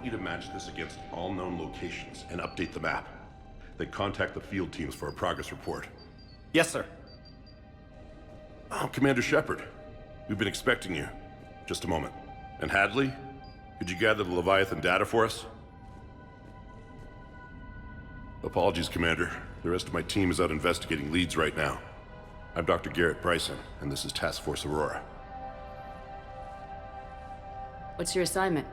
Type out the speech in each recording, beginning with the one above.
you to match this against all known locations and update the map. Then contact the field teams for a progress report. Yes, sir. Oh, Commander Shepard. We've been expecting you. Just a moment. And Hadley? Could you gather the Leviathan data for us? Apologies, Commander. The rest of my team is out investigating leads right now. I'm Dr. Garrett Bryson, and this is Task Force Aurora. What's your assignment?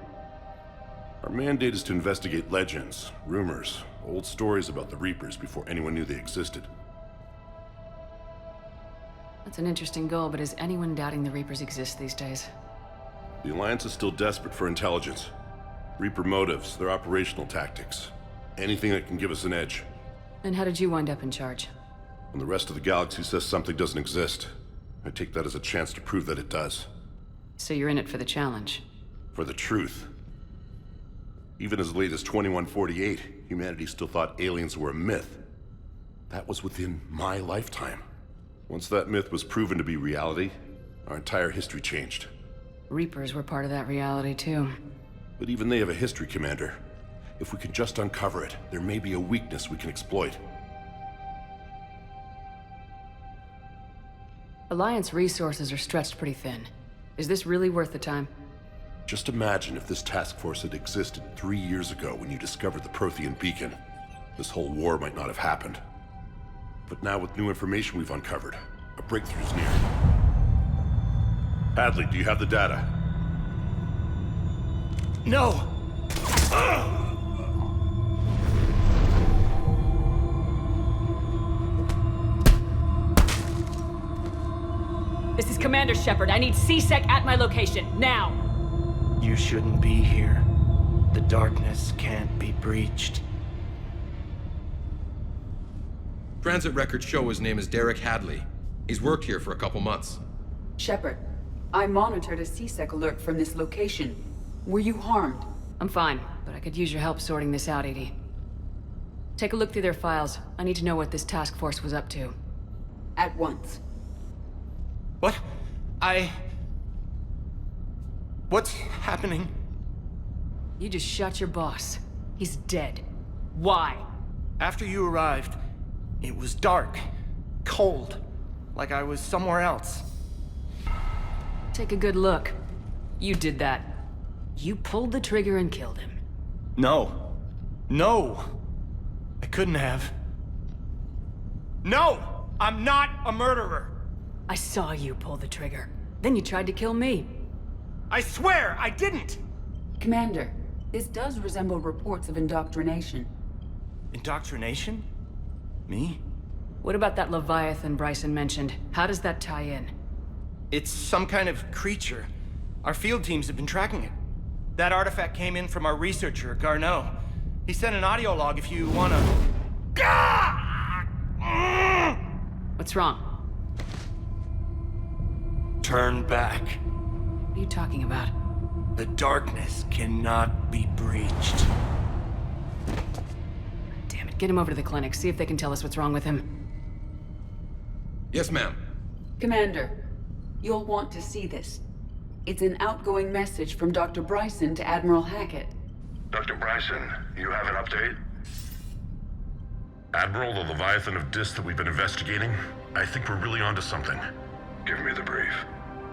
Our mandate is to investigate legends, rumors, old stories about the Reapers before anyone knew they existed. That's an interesting goal, but is anyone doubting the Reapers exist these days? The Alliance is still desperate for intelligence. Reaper motives, their operational tactics. Anything that can give us an edge. And how did you wind up in charge? When the rest of the galaxy says something doesn't exist, I take that as a chance to prove that it does. So you're in it for the challenge? For the truth. Even as late as 2148, humanity still thought aliens were a myth. That was within my lifetime. Once that myth was proven to be reality, our entire history changed. Reapers were part of that reality, too. But even they have a history, Commander. If we can just uncover it, there may be a weakness we can exploit. Alliance resources are stretched pretty thin. Is this really worth the time? Just imagine if this task force had existed 3 years ago when you discovered the Prothean beacon. This whole war might not have happened. But now with new information we've uncovered, a breakthrough's near. Hadley, do you have the data? No! This is Commander Shepard. I need C-Sec at my location, now! You shouldn't be here. The darkness can't be breached. Transit records show his name is Derek Hadley. He's worked here for a couple months. Shepard, I monitored a C-Sec alert from this location. Were you harmed? I'm fine, but I could use your help sorting this out, EDI. Take a look through their files. I need to know what this task force was up to. At once. What? What's happening? You just shot your boss. He's dead. Why? After you arrived, it was dark, cold, like I was somewhere else. Take a good look. You did that. You pulled the trigger and killed him. No. No! I couldn't have. No! I'm not a murderer! I saw you pull the trigger. Then you tried to kill me. I swear I didn't! Commander, this does resemble reports of indoctrination. Indoctrination? Me? What about that Leviathan Bryson mentioned? How does that tie in? It's some kind of creature. Our field teams have been tracking it. That artifact came in from our researcher, Garneau. He sent an audio log if you wanna... What's wrong? Turn back. What are you talking about? The darkness cannot be breached. Damn it, get him over to the clinic. See if they can tell us what's wrong with him. Yes, ma'am. Commander, you'll want to see this. It's an outgoing message from Dr. Bryson to Admiral Hackett. Dr. Bryson, you have an update? Admiral, the Leviathan of Dis that we've been investigating, I think we're really onto something. Give me the brief.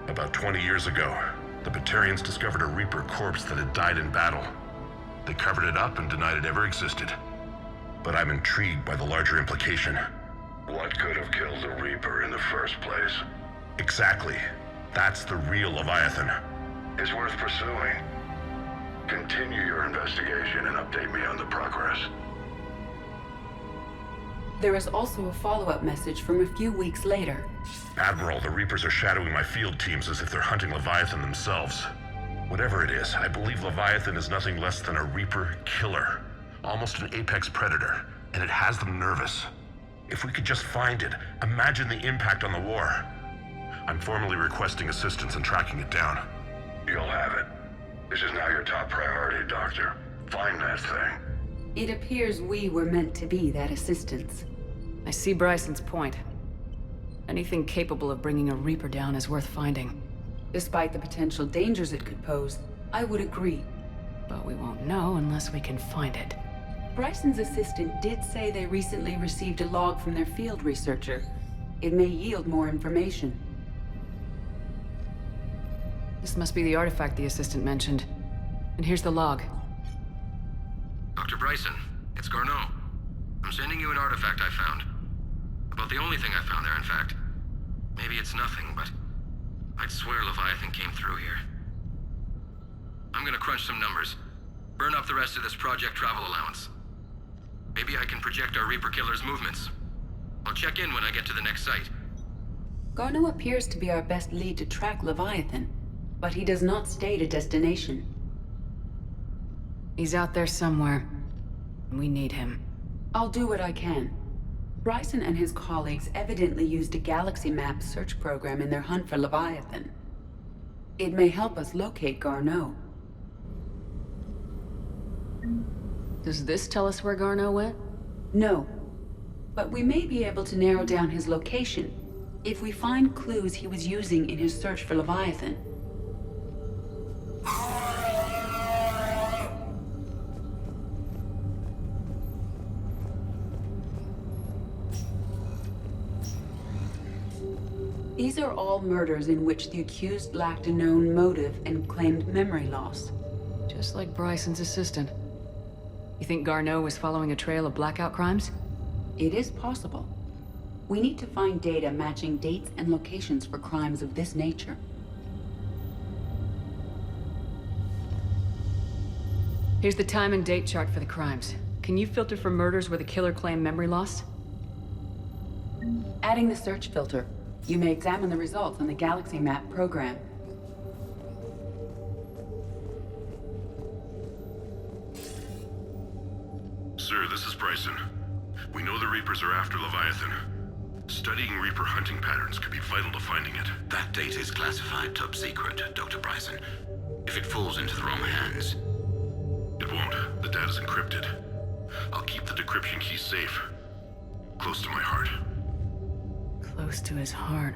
About 20 years ago, the Batarians discovered a Reaper corpse that had died in battle. They covered it up and denied it ever existed. But I'm intrigued by the larger implication. What could have killed the Reaper in the first place? Exactly. That's the real Leviathan. It's worth pursuing. Continue your investigation and update me on the progress. There is also a follow-up message from a few weeks later. Admiral, the Reapers are shadowing my field teams as if they're hunting Leviathan themselves. Whatever it is, I believe Leviathan is nothing less than a Reaper killer. Almost an apex predator, and it has them nervous. If we could just find it, imagine the impact on the war. I'm formally requesting assistance in tracking it down. You'll have it. This is now your top priority, Doctor. Find that thing. It appears we were meant to be that assistance. I see Bryson's point. Anything capable of bringing a Reaper down is worth finding. Despite the potential dangers it could pose, I would agree. But we won't know unless we can find it. Bryson's assistant did say they recently received a log from their field researcher. It may yield more information. This must be the artifact the assistant mentioned. And here's the log. Dr. Bryson, it's Garneau. I'm sending you an artifact I found. About the only thing I found there, in fact. Maybe it's nothing, but I'd swear Leviathan came through here. I'm gonna crunch some numbers. Burn up the rest of this project travel allowance. Maybe I can project our Reaper Killer's movements. I'll check in when I get to the next site. Garneau appears to be our best lead to track Leviathan, but he does not state a destination. He's out there somewhere. We need him. I'll do what I can. Bryson and his colleagues evidently used a galaxy map search program in their hunt for Leviathan. It may help us locate Garneau. Does this tell us where Garneau went? No, but we may be able to narrow down his location if we find clues he was using in his search for Leviathan. These are all murders in which the accused lacked a known motive and claimed memory loss. Just like Bryson's assistant. You think Garneau was following a trail of blackout crimes? It is possible. We need to find data matching dates and locations for crimes of this nature. Here's the time and date chart for the crimes. Can you filter for murders where the killer claimed memory loss? Adding the search filter, you may examine the results on the Galaxy Map program. Sir, this is Bryson. We know the Reapers are after Leviathan. Studying Reaper hunting patterns could be vital to finding it. That data is classified top secret, Dr. Bryson. If it falls into the wrong hands... It won't. The data's encrypted. I'll keep the decryption key safe. Close to my heart. Close to his heart.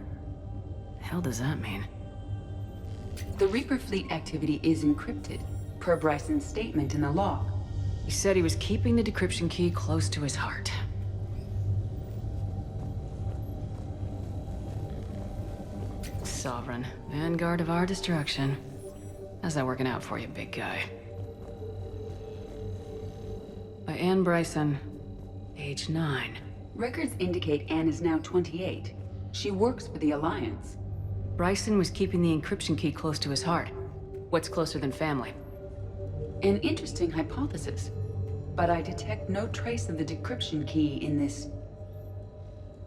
The hell does that mean? The Reaper fleet activity is encrypted, per Bryson's statement in the log. He said he was keeping the decryption key close to his heart. Sovereign, Vanguard of our destruction. How's that working out for you, big guy? By Anne Bryson, age 9. Records indicate Anne is now 28. She works for the Alliance. Bryson was keeping the encryption key close to his heart. What's closer than family? An interesting hypothesis, but I detect no trace of the decryption key in this...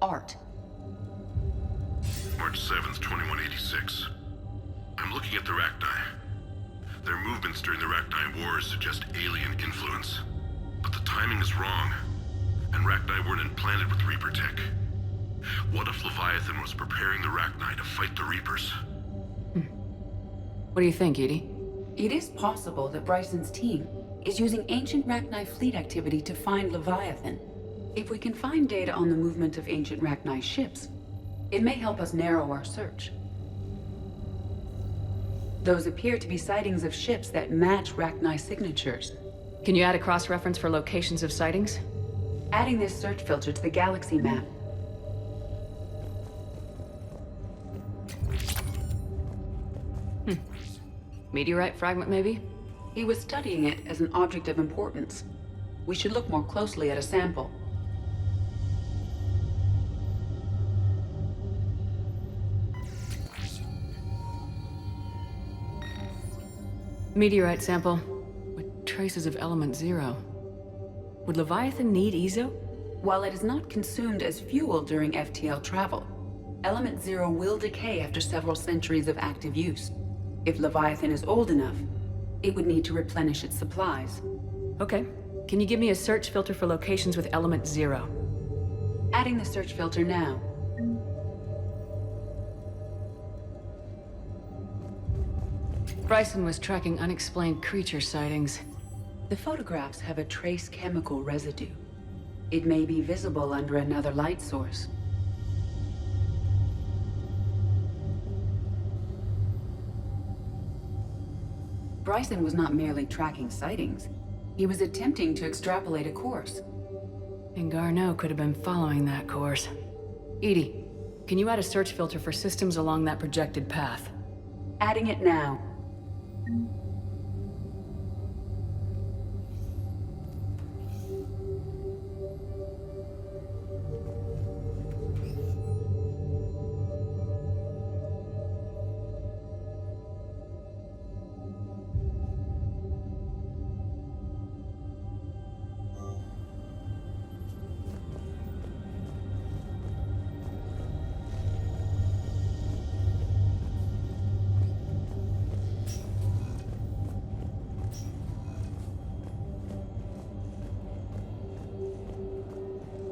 art. March 7th, 2186. I'm looking at the Rachni. Their movements during the Rachni Wars suggest alien influence. But the timing is wrong, and Rachni weren't implanted with Reaper tech. What if Leviathan was preparing the Rachni to fight the Reapers? What do you think, Edie? It is possible that Bryson's team is using ancient Rachni fleet activity to find Leviathan. If we can find data on the movement of ancient Rachni ships, it may help us narrow our search. Those appear to be sightings of ships that match Rachni signatures. Can you add a cross-reference for locations of sightings? Adding this search filter to the Galaxy Map. Meteorite fragment, maybe? He was studying it as an object of importance. We should look more closely at a sample. Meteorite sample with traces of element 0. Would Leviathan need Ezo? While it is not consumed as fuel during FTL travel, element 0 will decay after several centuries of active use. If Leviathan is old enough, it would need to replenish its supplies. Okay. Can you give me a search filter for locations with element 0? Adding the search filter now. Bryson was tracking unexplained creature sightings. The photographs have a trace chemical residue. It may be visible under another light source. Bryson was not merely tracking sightings. He was attempting to extrapolate a course. And Garneau could have been following that course. Edie, can you add a search filter for systems along that projected path? Adding it now.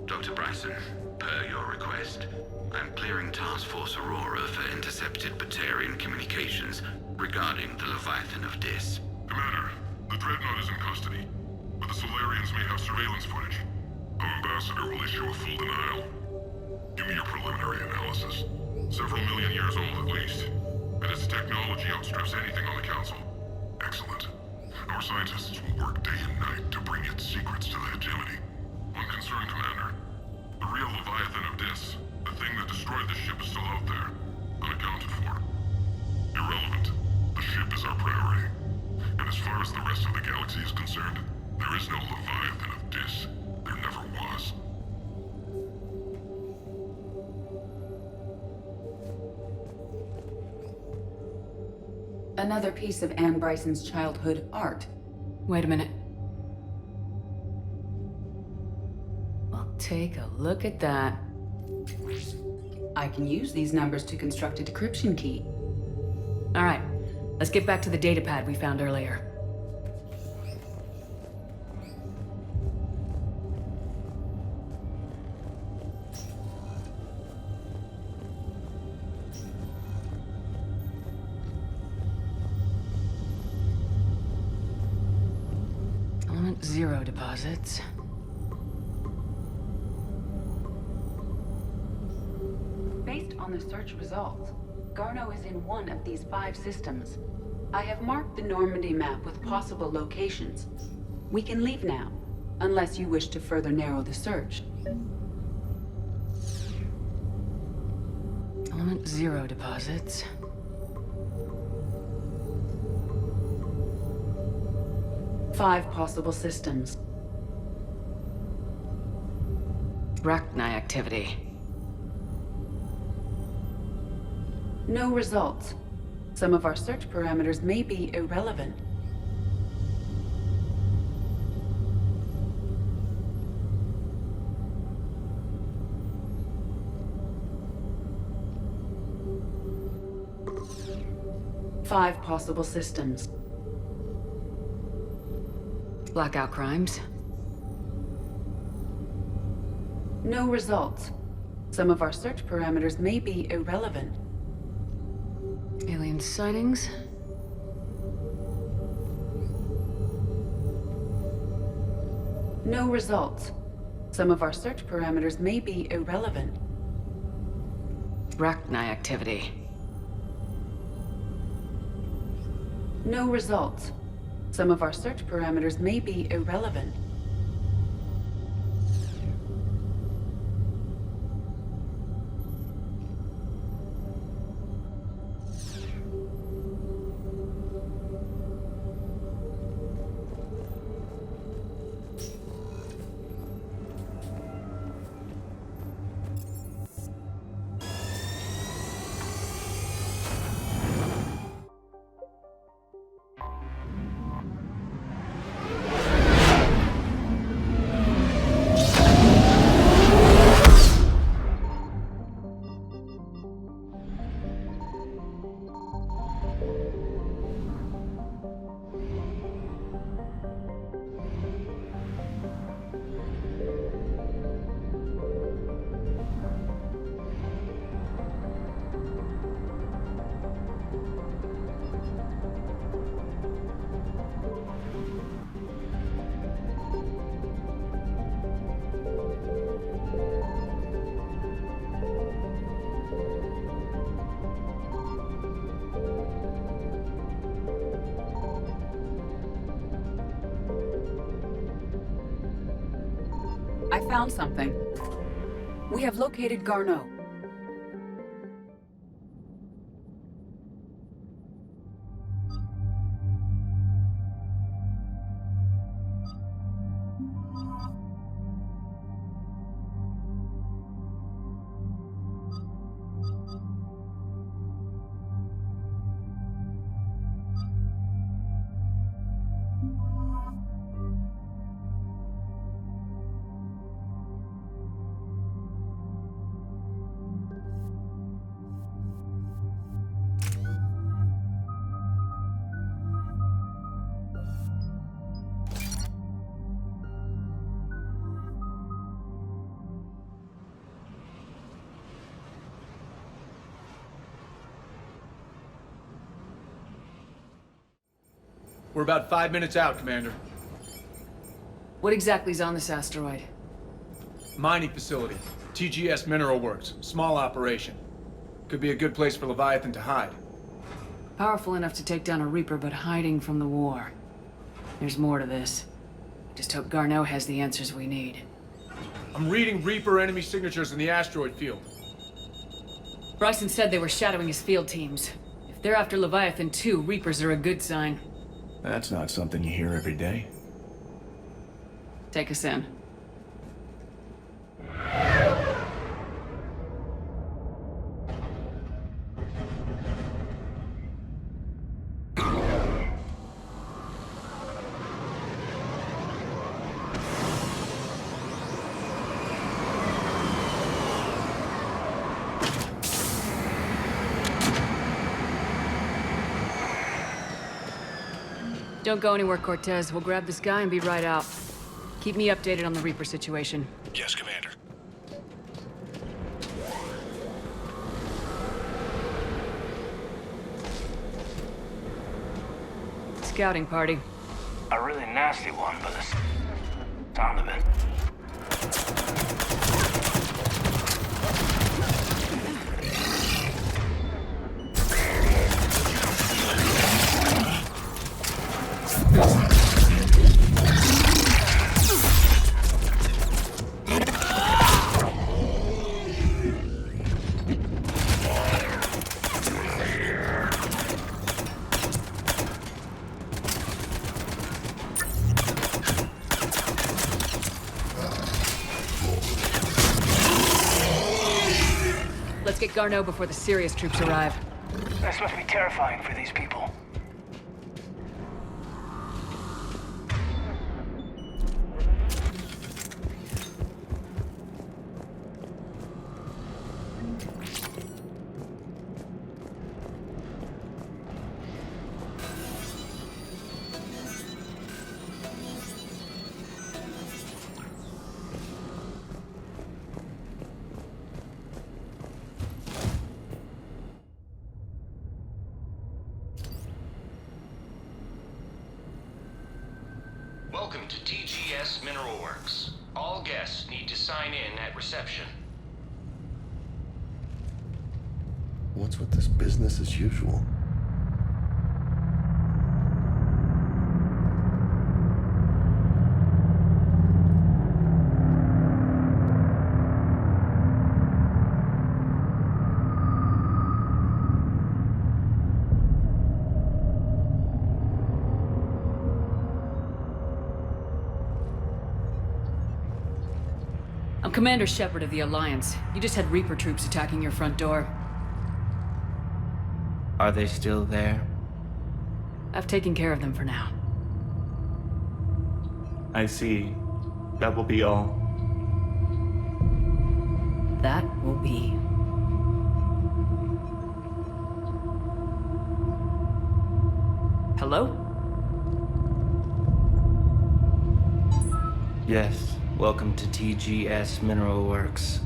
Dr. Bryson, per your request, I'm clearing Task Force Aurora for intercepted Batarian communications regarding the Leviathan of Dis. Commander, the Dreadnought is in custody, but the Solarians may have surveillance footage. Our ambassador will issue a full denial. Give me your preliminary analysis. Several million years old at least, and its technology outstrips anything on the Council. Excellent. Our scientists will work day and night to bring its secrets to the hegemony. One concern, Commander. The real Leviathan of Dis, the thing that destroyed the ship, is still out there, unaccounted for. Irrelevant. The ship is our priority. And as far as the rest of the galaxy is concerned, there is no Leviathan of Dis. There never was. Another piece of Anne Bryson's childhood art. Wait a minute. Well, take a look at that. I can use these numbers to construct a decryption key. All right, let's get back to the datapad we found earlier. Element 0 deposits. Based on the search results, Garneau is in one of these 5 systems. I have marked the Normandy map with possible locations. We can leave now, unless you wish to further narrow the search. Element 0 deposits. Five possible systems. Rachni activity. No results. Some of our search parameters may be irrelevant. Five possible systems. Blackout crimes. No results. Some of our search parameters may be irrelevant. Alien sightings. No results. Some of our search parameters may be irrelevant. Rachni activity. No results. Some of our search parameters may be irrelevant. found something. We have located Garneau. We're about 5 minutes out, Commander. What exactly is on this asteroid? Mining facility. TGS Mineral Works. Small operation. Could be a good place for Leviathan to hide. Powerful enough to take down a Reaper, but hiding from the war. There's more to this. Just hope Garneau has the answers we need. I'm reading Reaper enemy signatures in the asteroid field. Bryson said they were shadowing his field teams. If they're after Leviathan too, Reapers are a good sign. That's not something you hear every day. Take us in. Don't go anywhere, Cortez. We'll grab this guy and be right out. Keep me updated on the Reaper situation. Yes, Commander. Scouting party. A really nasty one, but the sound of it. Let's get Garneau before the serious troops arrive. This must be terrifying for these people. Welcome to TGS Mineral Works. All guests need to sign in at reception. What's with this business as usual? I'm Commander Shepard of the Alliance. You just had Reaper troops attacking your front door. Are they still there? I've taken care of them for now. I see. That will be all. That will be. Hello? Yes. Welcome to TGS Mineral Works.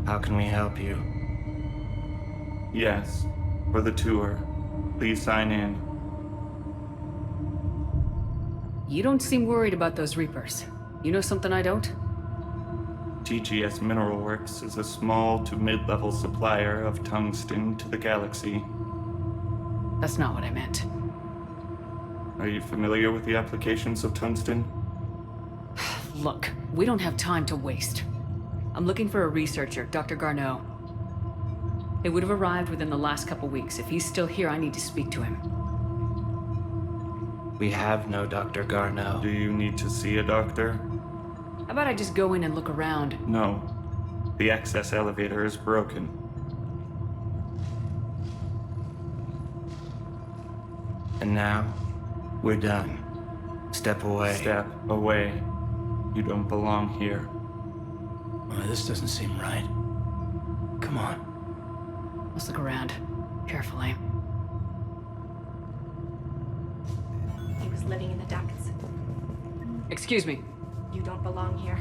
How can we help you? Yes. For the tour. Please sign in. You don't seem worried about those Reapers. You know something I don't? TGS Mineral Works is a small to mid-level supplier of tungsten to the galaxy. That's not what I meant. Are you familiar with the applications of tungsten? Look, We don't have time to waste. I'm looking for a researcher, Dr. Garneau. They would have arrived within the last couple weeks. If he's still here, I need to speak to him. We have no Dr. Garneau. Do you need to see a doctor? How about I just go in and look around? No. The access elevator is broken. And now, we're done. Step away. Step away. You don't belong here. This doesn't seem right. Come on. Let's look around. Carefully. He was living in the ducts. Excuse me. You don't belong here.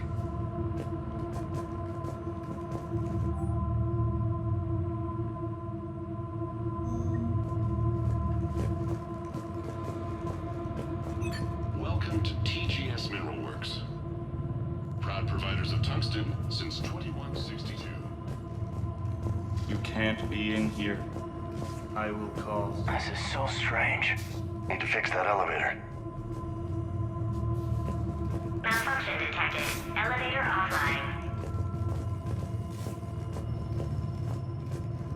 Welcome to TGS Mineral Works. Proud providers of tungsten since 2162. You can't be in here. I will call. This is so strange. Need to fix that elevator. Malfunction detected. Elevator offline.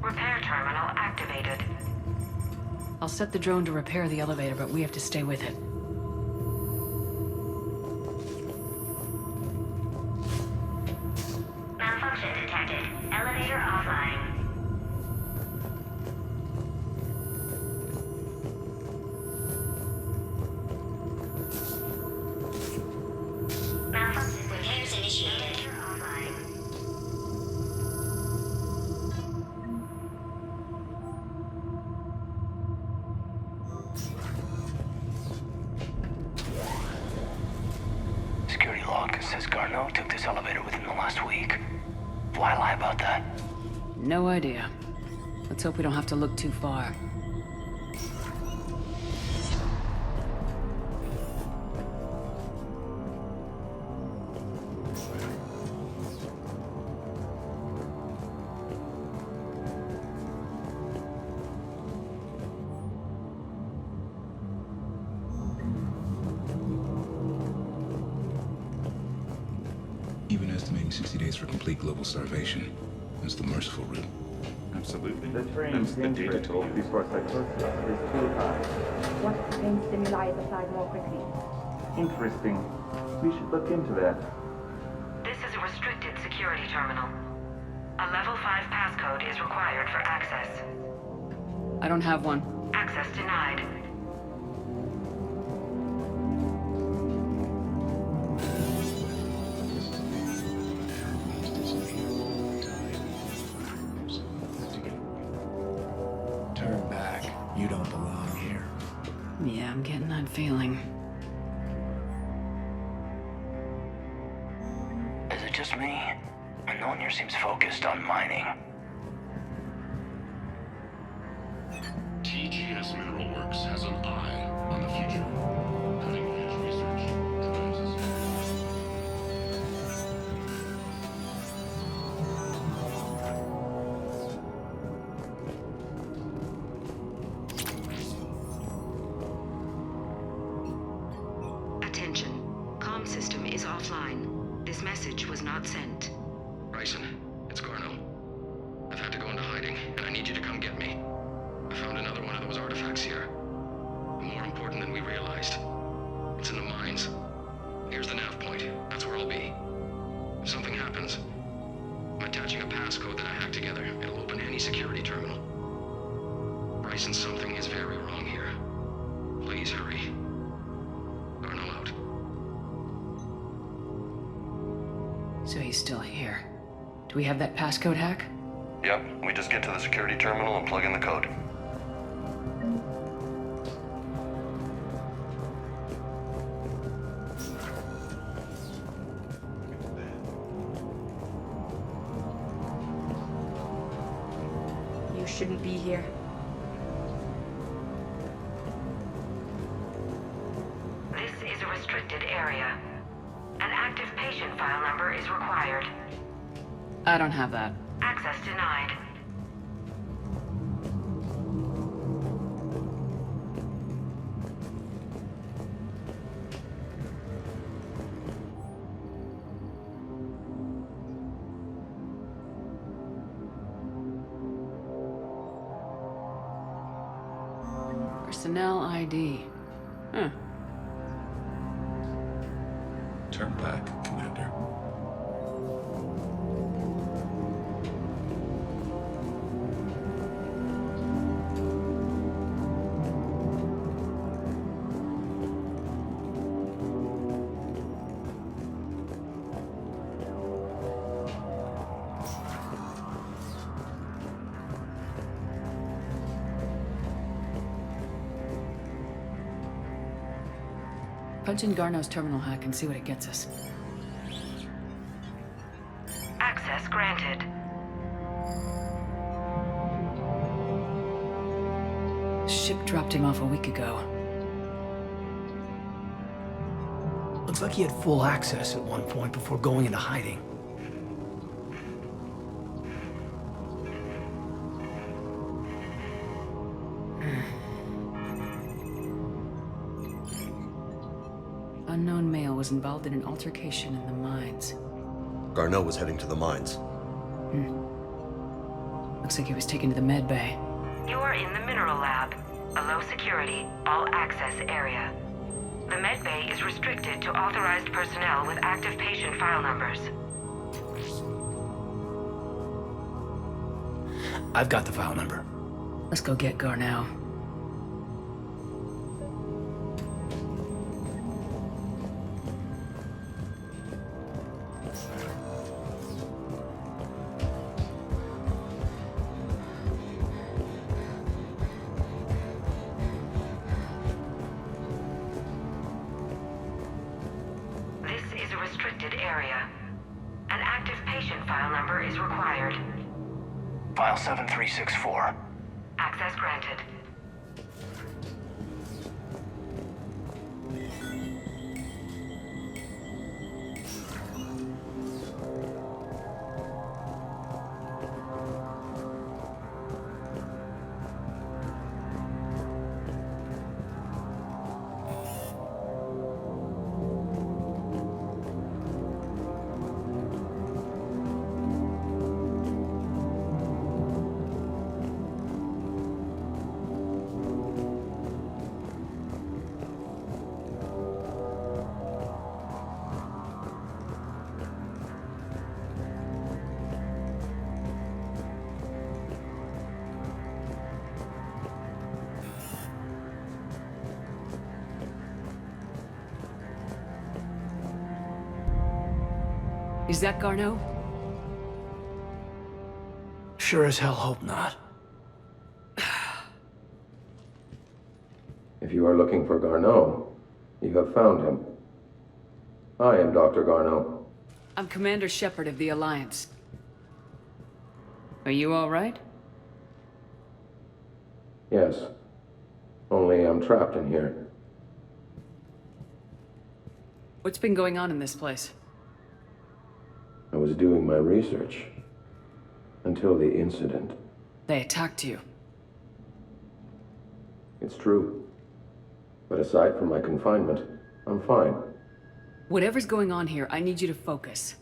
Repair terminal activated. I'll set the drone to repair the elevator, but we have to stay with it. Malfunction detected. Elevator offline. Malfunction. Repairs initiated. Elevator offline. Security log says Garneau took this elevator within the last week. Why lie about that? No idea. Let's hope we don't have to look too far. Even estimating 60 days for complete global starvation is the merciful route. Absolutely. The Hence the data toll before psychosis is too high. What brain stimuli is applied more quickly? Interesting. We should look into that. This is a restricted security terminal. A level 5 passcode is required for access. I don't have one. Access denied. Turn back. You don't belong here. Yeah, I'm getting that feeling. Is it just me? No one here seems focused on mining. TGS Mineral Works has an eye on the future. Cutting-edge research drives us Attention. Comm system is offline. This message was not sent. Bryson, it's Garneau. I've had to go into hiding, and I need you to come get me. I found another one of those artifacts here. More important than we realized. It's in the mines. Here's the nav point. That's where I'll be. If something happens, I'm attaching a passcode that I hacked together. It'll open any security terminal. Bryson, something is very wrong here. Please hurry. Garneau out. So he's still here. Do we have that passcode hack? Yep, we just get to the security terminal and plug in the code. You shouldn't be here. This is a restricted area. An active patient file number is required. I don't have that. Access denied. Personnel ID. Huh. Turn back, Commander. Punch in Garneau's terminal hack and see what it gets us. Access granted. Ship dropped him off a week ago. Looks like he had full access at one point before going into hiding. Unknown male was involved in an altercation in the mines. Garneau was heading to the mines. Looks like he was taken to the med bay. You are in the mineral lab, a low security, all access area. The med bay is restricted to authorized personnel with active patient file numbers. I've got the file number. Let's go get Garneau. File 7364. Access granted. Is that Garneau? Sure as hell hope not. If you are looking for Garneau, you have found him. I am Dr. Garneau. I'm Commander Shepard of the Alliance. Are you all right? Yes. Only I'm trapped in here. What's been going on in this place? I was doing my research. Until the incident. They attacked you. It's true. But aside from my confinement, I'm fine. Whatever's going on here, I need you to focus.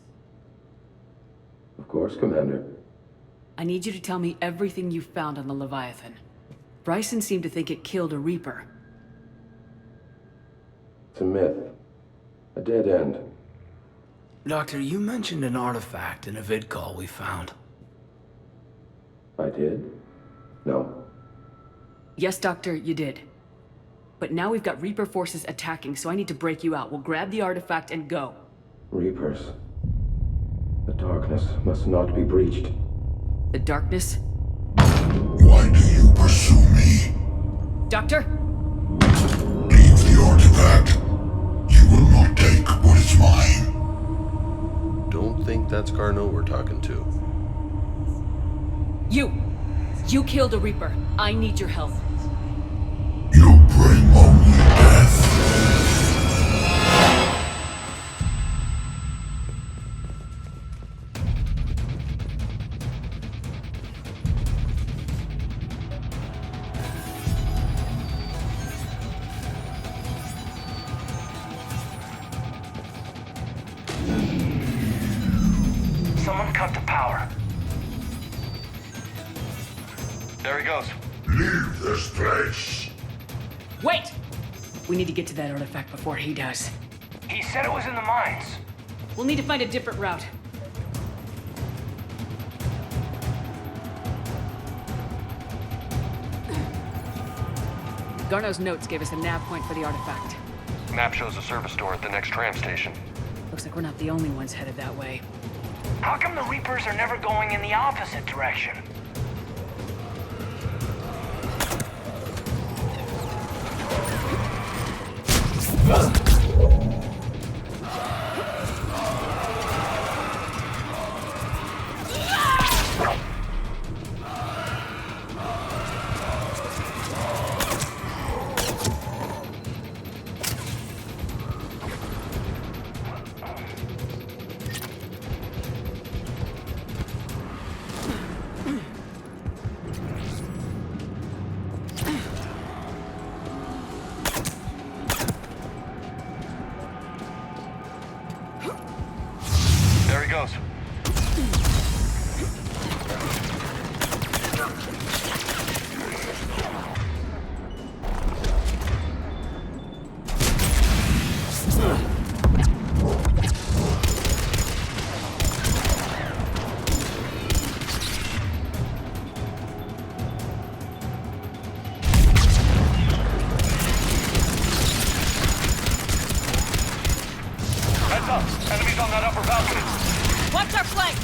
Of course, Commander. I need you to tell me everything you found on the Leviathan. Bryson seemed to think it killed a Reaper. It's a myth. A dead end. Doctor, you mentioned an artifact in a vid call we found. I did? No. Yes, Doctor, you did. But now we've got Reaper forces attacking, so I need to break you out. We'll grab the artifact and go. Reapers. The darkness must not be breached. The darkness? Why do you pursue me? Doctor? Leave the artifact. You will not take what is mine. Don't think that's Garneau we're talking to. You killed a Reaper. I need your help. You bring only death. Someone cut the power. There he goes. Leave this place. Wait! We need to get to that artifact before he does. He said it was in the mines. We'll need to find a different route. Garneau's notes gave us a nav point for the artifact. Map shows a service door at the next tram station. Looks like we're not the only ones headed that way. How come the Reapers are never going in the opposite direction? There he goes. Heads up! Enemies on that upper balcony! Watch our flank!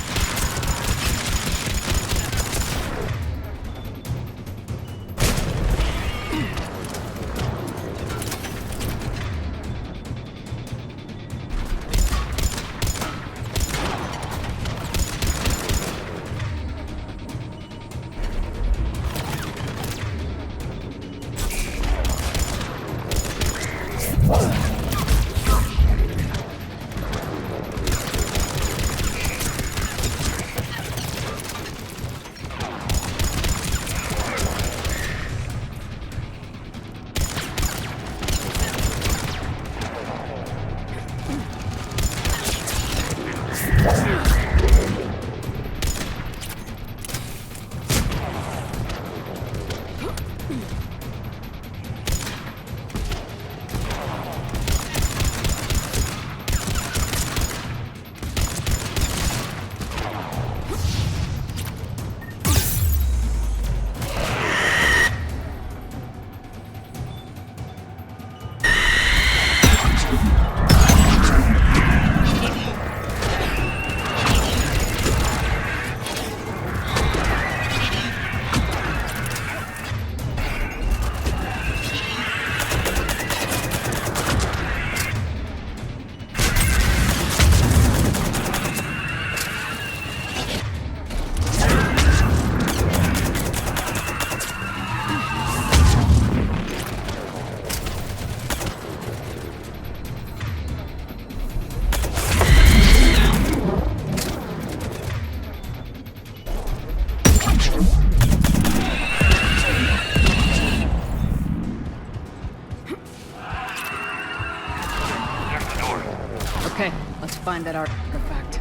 Okay, let's find that artifact.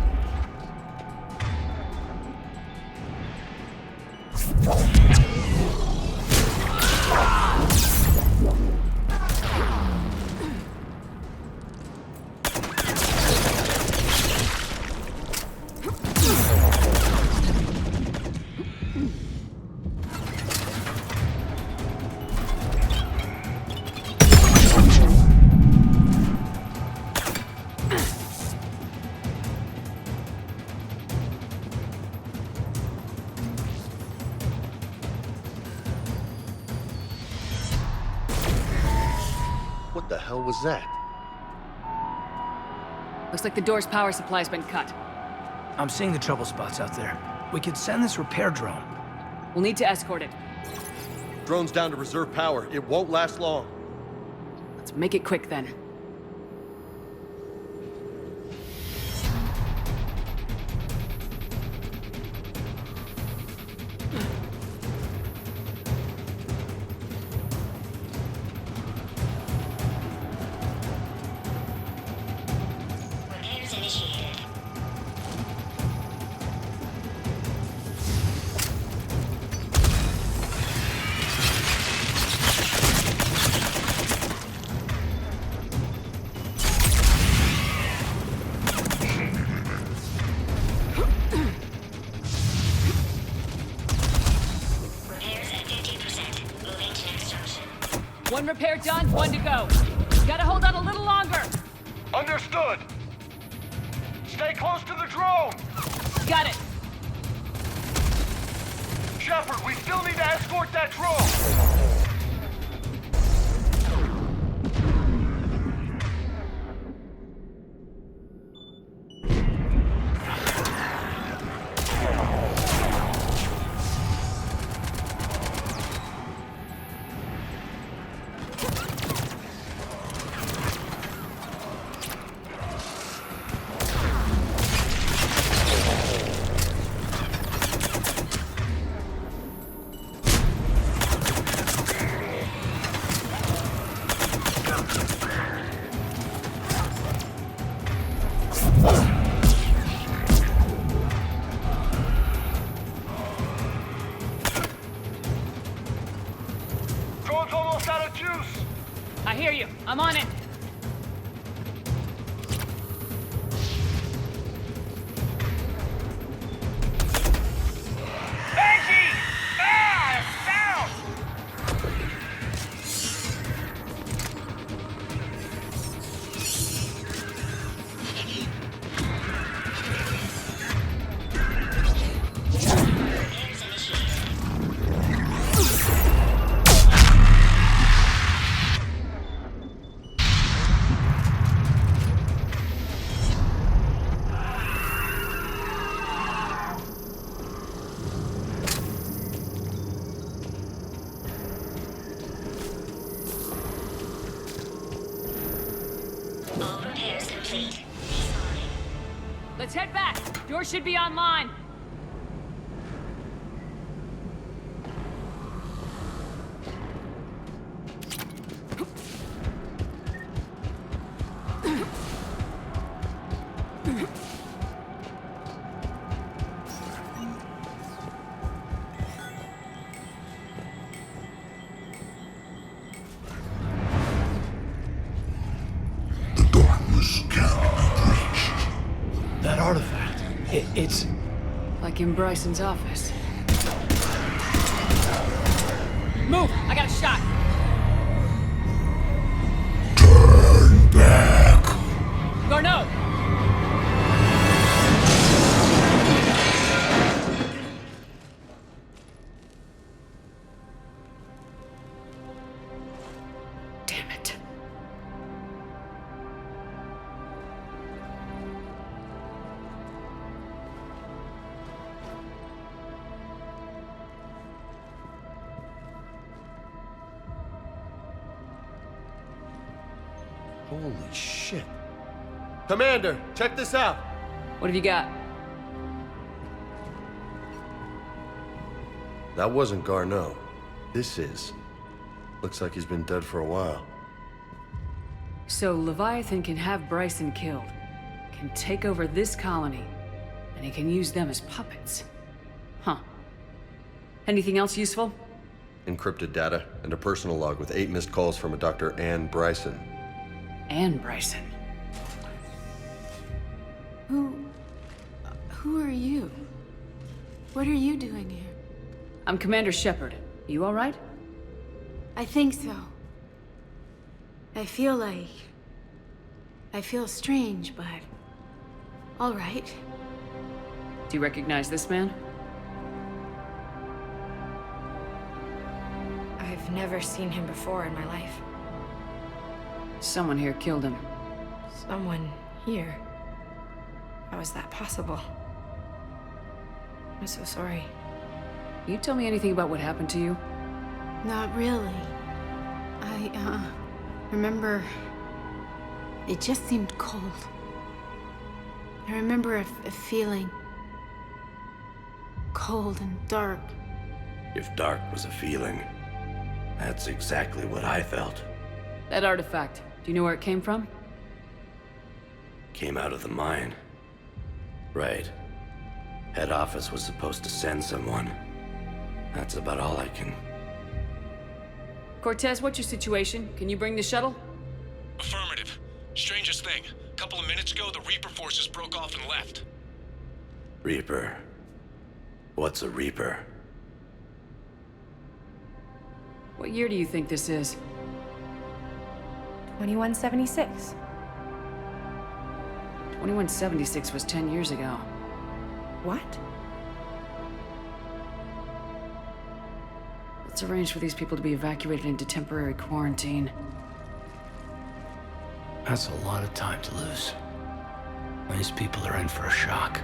What the hell was that? Looks like the door's power supply's been cut. I'm seeing the trouble spots out there. We could send this repair drone. We'll need to escort it. Drone's down to reserve power. It won't last long. Let's make it quick then. One repair done, one to go. Gotta hold on a little longer. Understood. Stay close to the drone. Got it. Shepard, we still need to escort that drone. I hear you. I'm on it. Let's head back. Door should be online. That artifact, it's... Like in Bryson's office. Move! I got a shot! Turn back! Garneau! Damn it. Holy shit. Commander, check this out. What have you got? That wasn't Garneau. This is. Looks like he's been dead for a while. So Leviathan can have Bryson killed, can take over this colony, and he can use them as puppets. Huh. Anything else useful? Encrypted data and a personal log with 8 missed calls from a Dr. Ann Bryson. Ann Bryson. Who are you? What are you doing here? I'm Commander Shepard. You all right? I think so. I feel strange, but... all right. Do you recognize this man? I've never seen him before in my life. Someone here killed him. Someone here? How is that possible? I'm so sorry. You tell me anything about what happened to you? Not really. I remember... it just seemed cold. I remember a feeling... cold and dark. If dark was a feeling, that's exactly what I felt. That artifact, do you know where it came from? Came out of the mine. Right. Head office was supposed to send someone. That's about all I can... Cortez, what's your situation? Can you bring the shuttle? Affirmative. Strangest thing. A couple of minutes ago, the Reaper forces broke off and left. Reaper. What's a Reaper? What year do you think this is? 2176. 2176 was 10 years ago. What? Let's arrange for these people to be evacuated into temporary quarantine. That's a lot of time to lose. These people are in for a shock.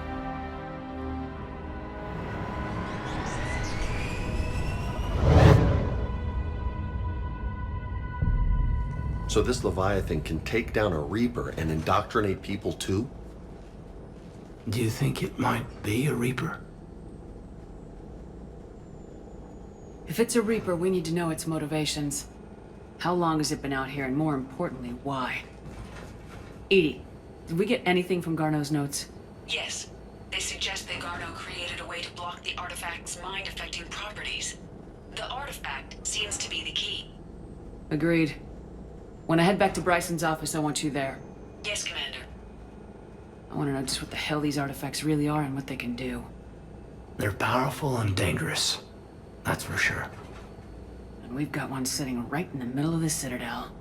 So this Leviathan can take down a Reaper and indoctrinate people too? Do you think it might be a Reaper? If it's a Reaper, we need to know its motivations. How long has it been out here, and more importantly, why? Edie, did we get anything from Garneau's notes? Yes. They suggest that Garneau created a way to block the artifact's mind-affecting properties. The artifact seems to be the key. Agreed. When I head back to Bryson's office, I want you there. Yes, Commander. I want to know just what the hell these artifacts really are and what they can do. They're powerful and dangerous. That's for sure. And we've got one sitting right in the middle of the Citadel.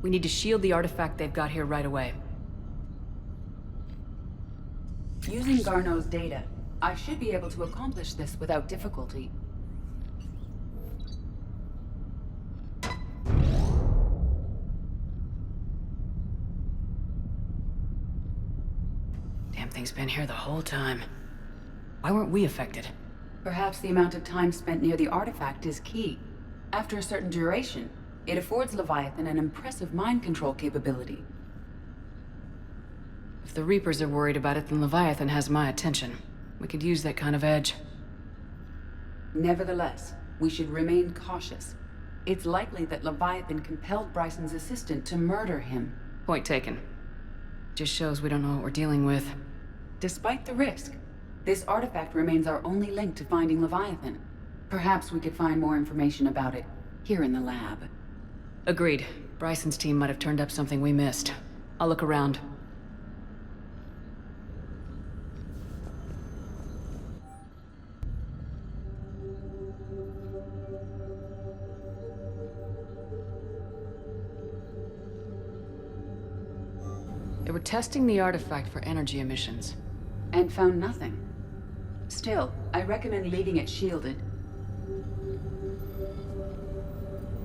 We need to shield the artifact they've got here right away. Using Garneau's data, I should be able to accomplish this without difficulty. Damn thing's been here the whole time. Why weren't we affected? Perhaps the amount of time spent near the artifact is key. After a certain duration, it affords Leviathan an impressive mind control capability. If the Reapers are worried about it, then Leviathan has my attention. We could use that kind of edge. Nevertheless, we should remain cautious. It's likely that Leviathan compelled Bryson's assistant to murder him. Point taken. Just shows we don't know what we're dealing with. Despite the risk, this artifact remains our only link to finding Leviathan. Perhaps we could find more information about it here in the lab. Agreed. Bryson's team might have turned up something we missed. I'll look around. They were testing the artifact for energy emissions. And found nothing. Still, I recommend leaving it shielded.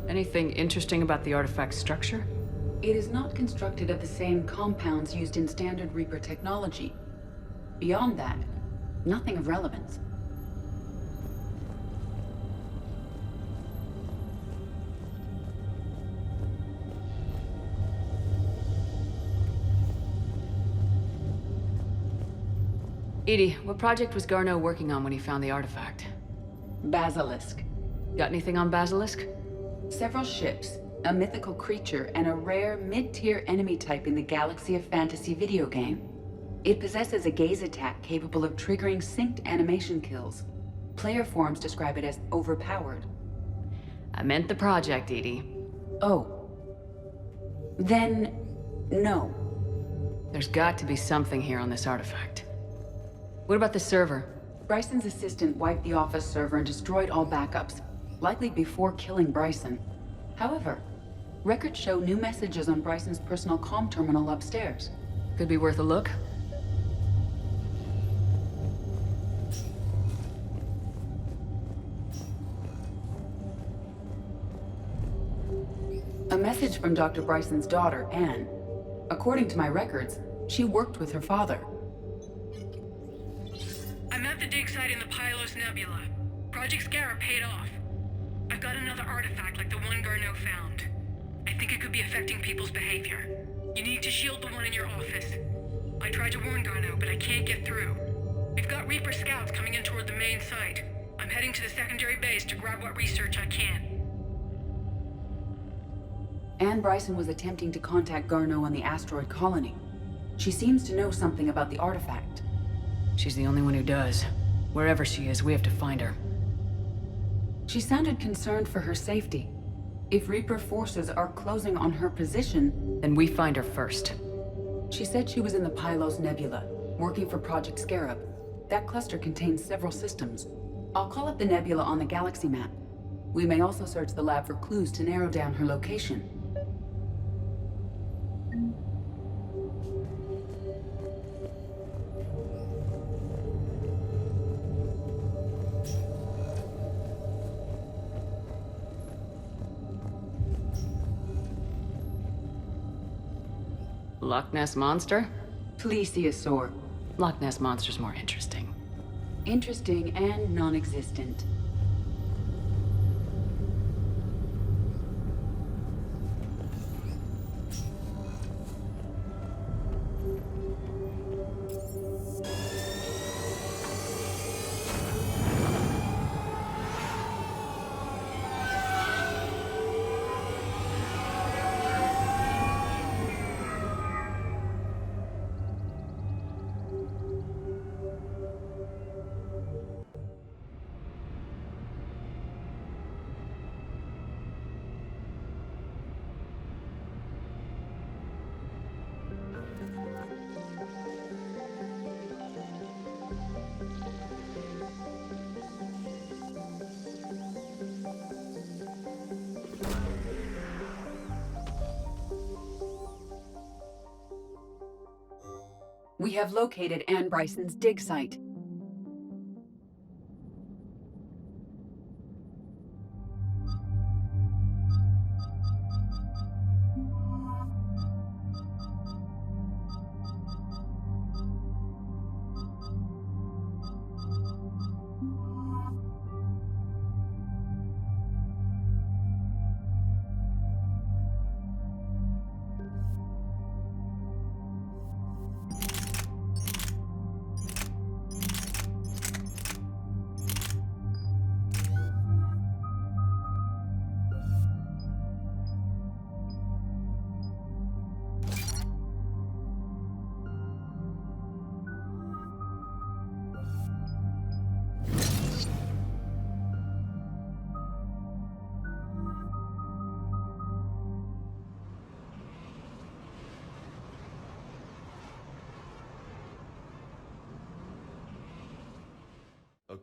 Anything interesting about the artifact's structure? It is not constructed of the same compounds used in standard Reaper technology. Beyond that, nothing of relevance. Edie, what project was Garneau working on when he found the artifact? Basilisk. Got anything on Basilisk? Several ships, A mythical creature and a rare mid-tier enemy type in the Galaxy of Fantasy video game. It possesses a gaze attack capable of triggering synced animation kills. Player forums describe it as overpowered. I meant the project, Edie. Oh. Then, no. There's got to be something here on this artifact. What about the server? Bryson's assistant wiped the office server and destroyed all backups, likely before killing Bryson. However, records show new messages on Bryson's personal comm terminal upstairs. Could be worth a look. A message from Dr. Bryson's daughter, Anne. According to my records, she worked with her father. I'm at the dig site in the Pylos Nebula. Project Scarab paid off. I've got another artifact like the one Garneau found. I think it could be affecting people's behavior. You need to shield the one in your office. I tried to warn Garneau, but I can't get through. We've got Reaper scouts coming in toward the main site. I'm heading to the secondary base to grab what research I can. Anne Bryson was attempting to contact Garneau on the asteroid colony. She seems to know something about the artifact. She's the only one who does. Wherever she is, we have to find her. She sounded concerned for her safety. If Reaper forces are closing on her position... Then we find her first. She said she was in the Pylos Nebula, working for Project Scarab. That cluster contains several systems. I'll call up the nebula on the galaxy map. We may also search the lab for clues to narrow down her location. Loch Ness Monster? Plesiosaur. Loch Ness Monster's more interesting. Interesting and non-existent. We have located Anne Bryson's dig site.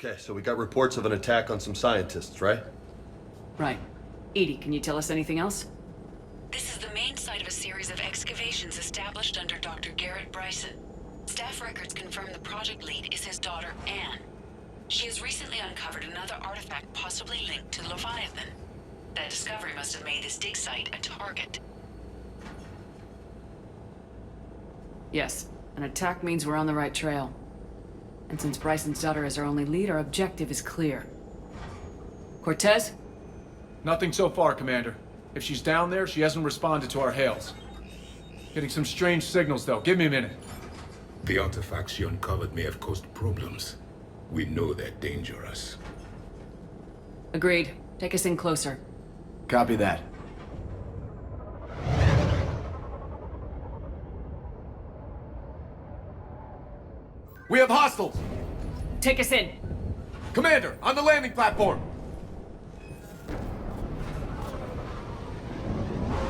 Okay, so we got reports of an attack on some scientists, right? Right. Edie, can you tell us anything else? This is the main site of a series of excavations established under Dr. Garrett Bryson. Staff records confirm the project lead is his daughter, Anne. She has recently uncovered another artifact possibly linked to Leviathan. That discovery must have made this dig site a target. Yes. An attack means we're on the right trail. And since Bryson's daughter is our only lead, our objective is clear. Cortez? Nothing so far, Commander. If she's down there, she hasn't responded to our hails. Getting some strange signals, though. Give me a minute. The artifacts she uncovered may have caused problems. We know they're dangerous. Agreed. Take us in closer. Copy that. We have hostiles! Take us in. Commander, on the landing platform!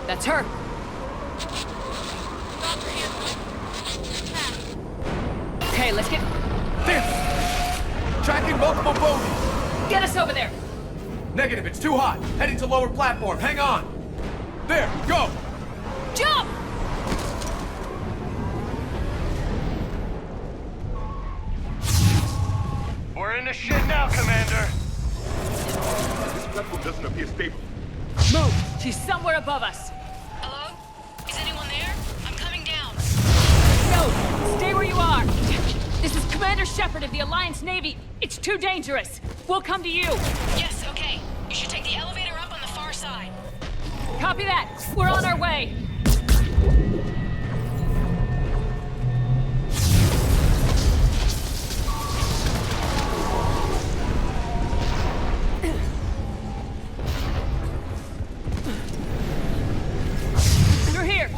That's her. Okay, let's get... This! Tracking multiple bogies! Get us over there! Negative, it's too hot. Heading to lower platform, hang on! There, go! Jump! We're in the shit now, Commander! This platform doesn't appear stable. Move! She's somewhere above us. Hello? Is anyone there? I'm coming down. No! Stay where you are! This is Commander Shepard of the Alliance Navy. It's too dangerous. We'll come to you. Yes, okay. You should take the elevator up on the far side. Copy that. We're on our way. Through here.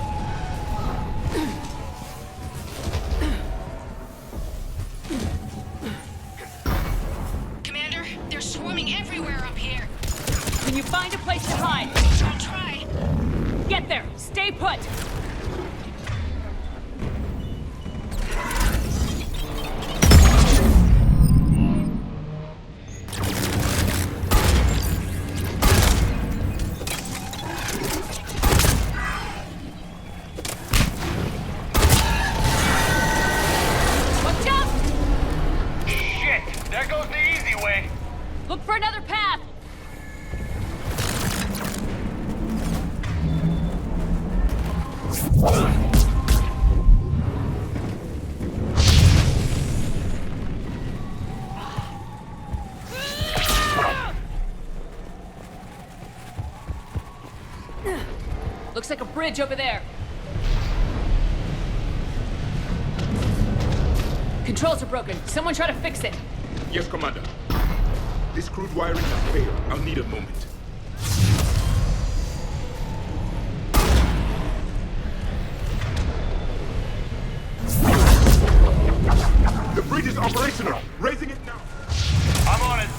Commander, they're swarming everywhere up here. Can you find a place to hide? I'll try. Get there. Stay put. Watch out! Shit! There goes the easy way! Look for another path. Looks like a bridge over there. Controls are broken. Someone try to fix it. Yes, Commander. This crude wiring has failed. I'll need a moment. The bridge is operational. Raising it now. I'm on it.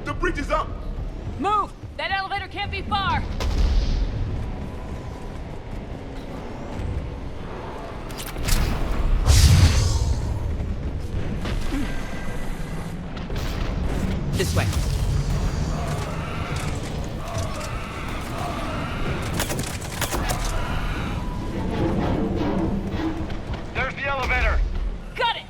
The bridge is up. Move! That elevator can't be far. This way. There's the elevator! Got it!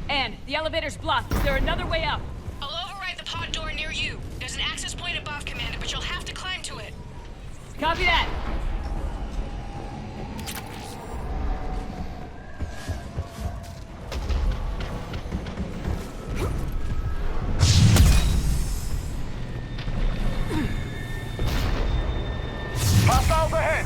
And the elevator's blocked. Is there another way up? I'll override the pod door near you. There's an access point above, Commander, but you'll have to climb to it. Copy that. Hostiles ahead!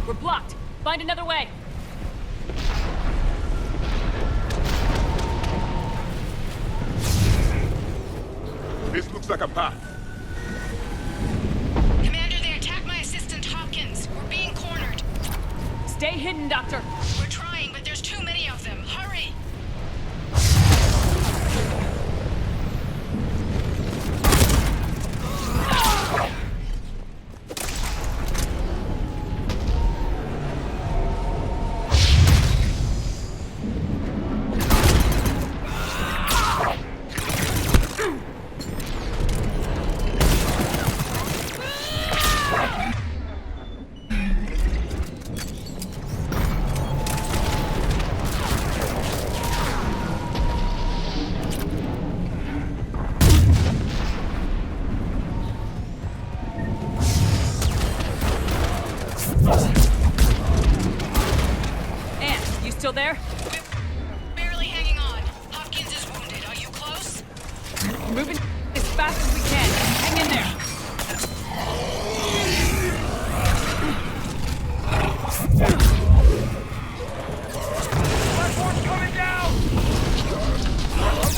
We're blocked. Find another way. This looks like a path. Commander, they attacked my assistant Hopkins. We're being cornered. Stay hidden, Doctor. We're trying, but there's too many of them. Hurry! Still there? Barely hanging on. Hopkins is wounded. Are you close? Moving as fast as we can. Hang in there. Platform's coming down!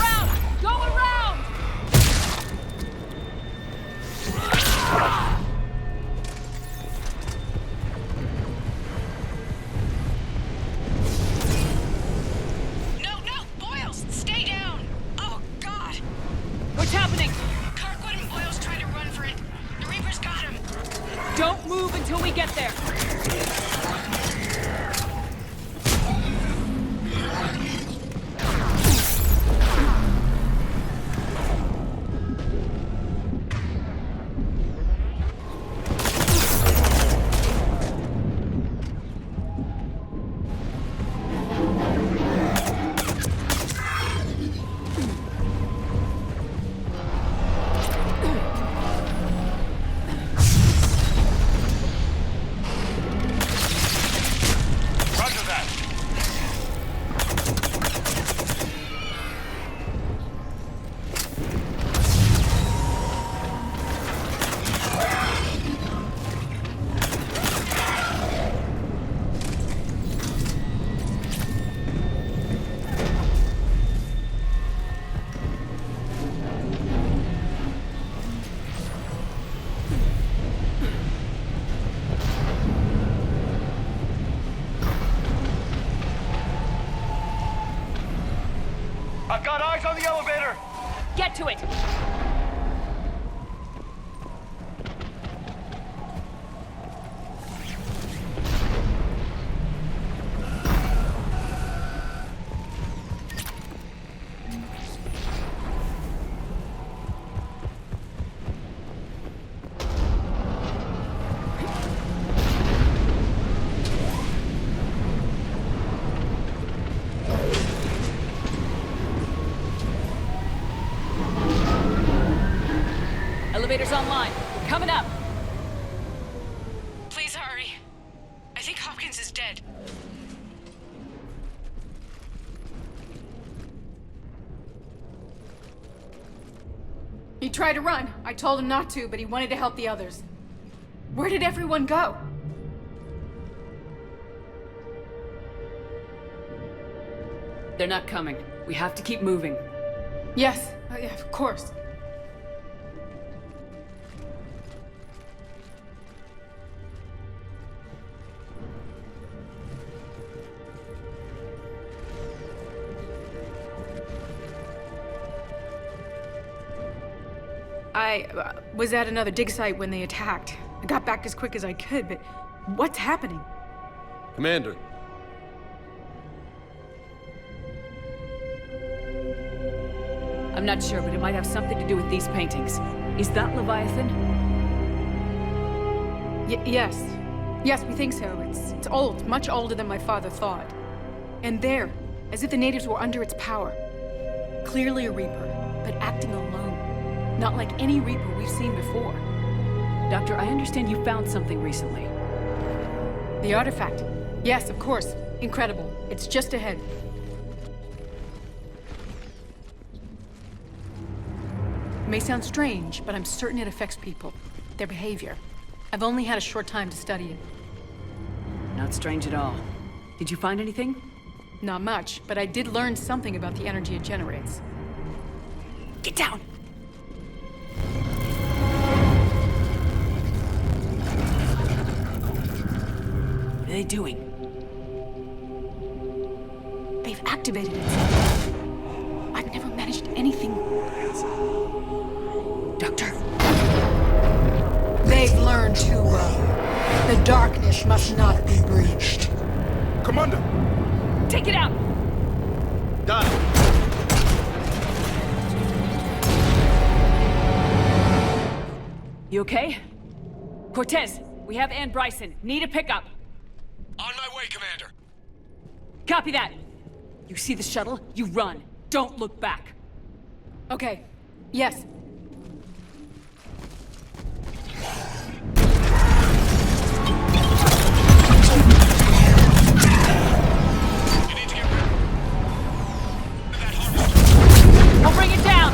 Around! Go around! What's happening? Kirkwood and Boyle's trying to run for it. The Reaper's got him. Don't move until we get there. I've got eyes on the elevator! Get to it! Elevator's online. We're coming up. Please hurry. I think Hopkins is dead. He tried to run. I told him not to, but he wanted to help the others. Where did everyone go? They're not coming. We have to keep moving. Yes, yeah, of course. I was at another dig site when they attacked. I got back as quick as I could, but what's happening? Commander. I'm not sure, but it might have something to do with these paintings. Is that Leviathan? Yes. Yes, we think so. It's old, much older than my father thought. And there, as if the natives were under its power. Clearly a Reaper, but acting alone. Not like any Reaper we've seen before. Doctor, I understand you found something recently. The artifact. Yes, of course. Incredible. It's just ahead. It may sound strange, but I'm certain it affects people. Their behavior. I've only had a short time to study it. Not strange at all. Did you find anything? Not much, but I did learn something about the energy it generates. Get down! What are they doing? They've activated it. I've never managed anything. Doctor. They've learned too well. The darkness must not be breached. Commander! Take it out! Done. You okay? Cortez, we have Ann Bryson. Need a pickup. On my way, Commander. Copy that. You see the shuttle, you run. Don't look back. Okay. Yes. I'll bring it down!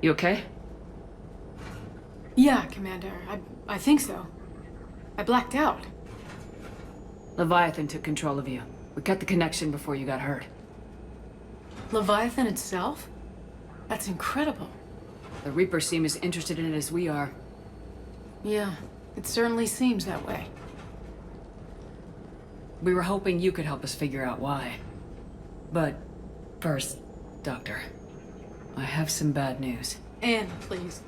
You okay? Yeah, Commander. I think so. I blacked out. Leviathan took control of you. We cut the connection before you got hurt. Leviathan itself? That's incredible. The Reapers seem as interested in it as we are. Yeah, it certainly seems that way. We were hoping you could help us figure out why. But first, Doctor, I have some bad news. Anne, please.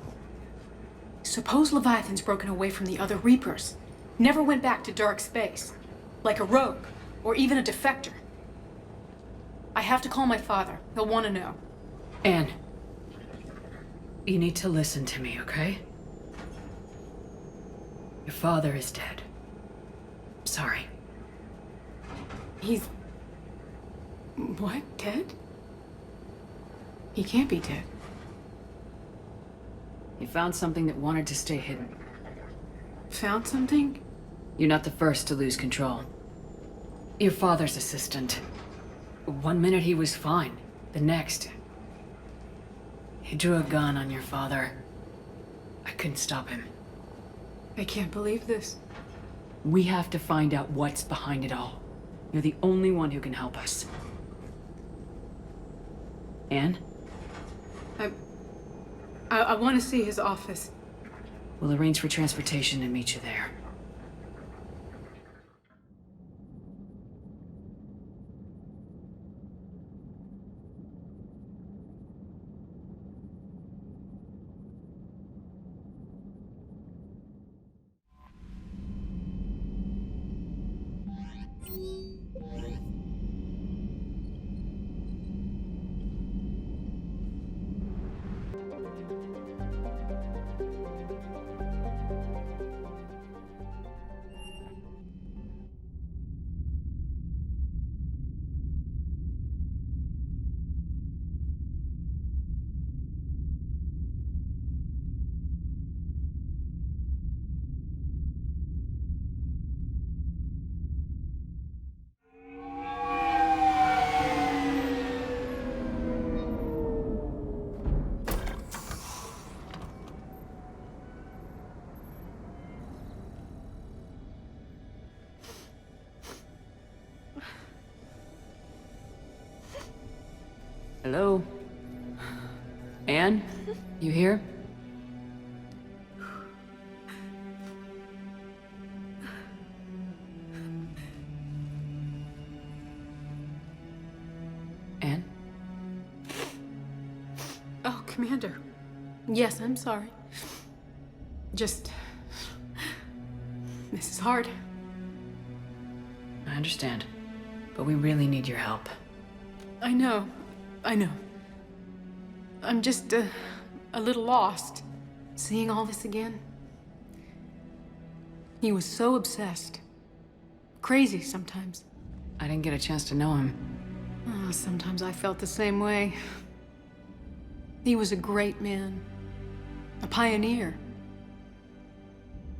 Suppose Leviathan's broken away from the other Reapers. Never went back to dark space. Like a rogue, or even a defector. I have to call my father. He'll want to know. Anne, you need to listen to me, okay? Your father is dead. Sorry. He's... What? Dead? He can't be dead. He found something that wanted to stay hidden. Found something? You're not the first to lose control. Your father's assistant. One minute he was fine. The next... he drew a gun on your father. I couldn't stop him. I can't believe this. We have to find out what's behind it all. You're the only one who can help us. Anne? I want to see his office. We'll arrange for transportation and meet you there. Hello? Anne? You here? Anne? Oh, Commander. Yes, I'm sorry. Just... This is hard. I understand. But we really need your help. I know. I'm just, a little lost. Seeing all this again. He was so obsessed. Crazy sometimes. I didn't get a chance to know him. Oh, sometimes I felt the same way. He was a great man. A pioneer.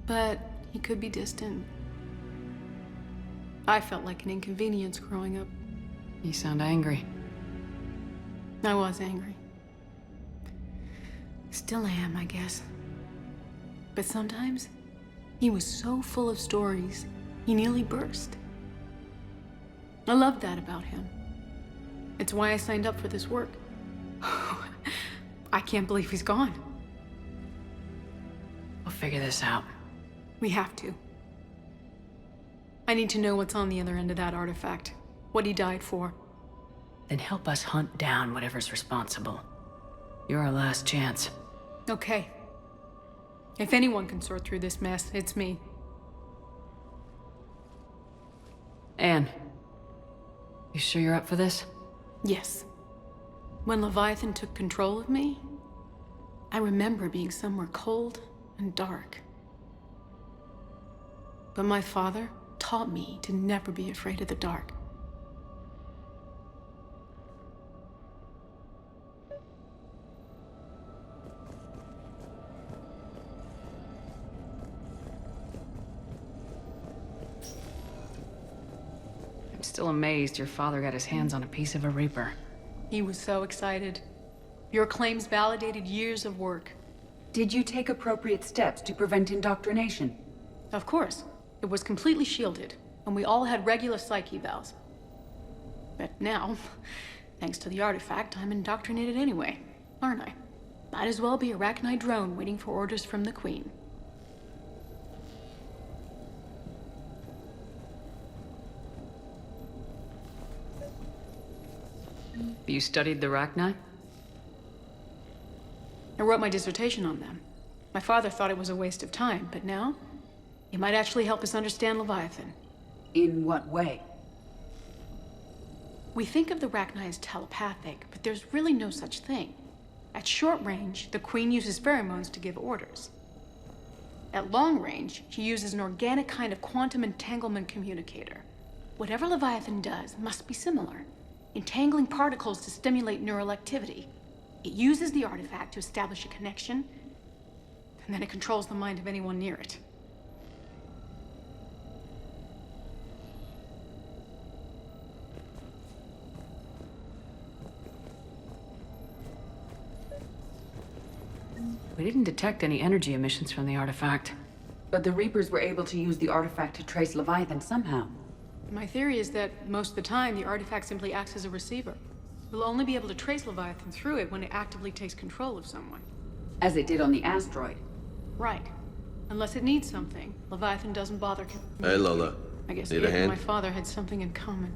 But he could be distant. I felt like an inconvenience growing up. You sound angry. I was angry. Still am, I guess. But sometimes, he was so full of stories, he nearly burst. I loved that about him. It's why I signed up for this work. I can't believe he's gone. We'll figure this out. We have to. I need to know what's on the other end of that artifact. What he died for. Then help us hunt down whatever's responsible. You're our last chance. Okay. If anyone can sort through this mess, it's me. Anne, you sure you're up for this? Yes. When Leviathan took control of me, I remember being somewhere cold and dark. But my father taught me to never be afraid of the dark. I'm still amazed your father got his hands on a piece of a Reaper. He was so excited. Your claims validated years of work. Did you take appropriate steps to prevent indoctrination? Of course. It was completely shielded, and we all had regular psych evals. But now, thanks to the artifact, I'm indoctrinated anyway, aren't I? Might as well be a Arachnite drone waiting for orders from the Queen. You studied the Arachnite? I wrote my dissertation on them. My father thought it was a waste of time, but now, it might actually help us understand Leviathan. In what way? We think of the Arachnite as telepathic, but there's really no such thing. At short range, the Queen uses pheromones to give orders. At long range, she uses an organic kind of quantum entanglement communicator. Whatever Leviathan does must be similar, entangling particles to stimulate neural activity. It uses the artifact to establish a connection, and then it controls the mind of anyone near it. We didn't detect any energy emissions from the artifact. But the Reapers were able to use the artifact to trace Leviathan somehow. My theory is that most of the time, the artifact simply acts as a receiver. We'll only be able to trace Leviathan through it when it actively takes control of someone. As it did on the asteroid. Right. Unless it needs something, Leviathan doesn't bother. Hey, Lola. I guess Need it a hand? and my father had something in common.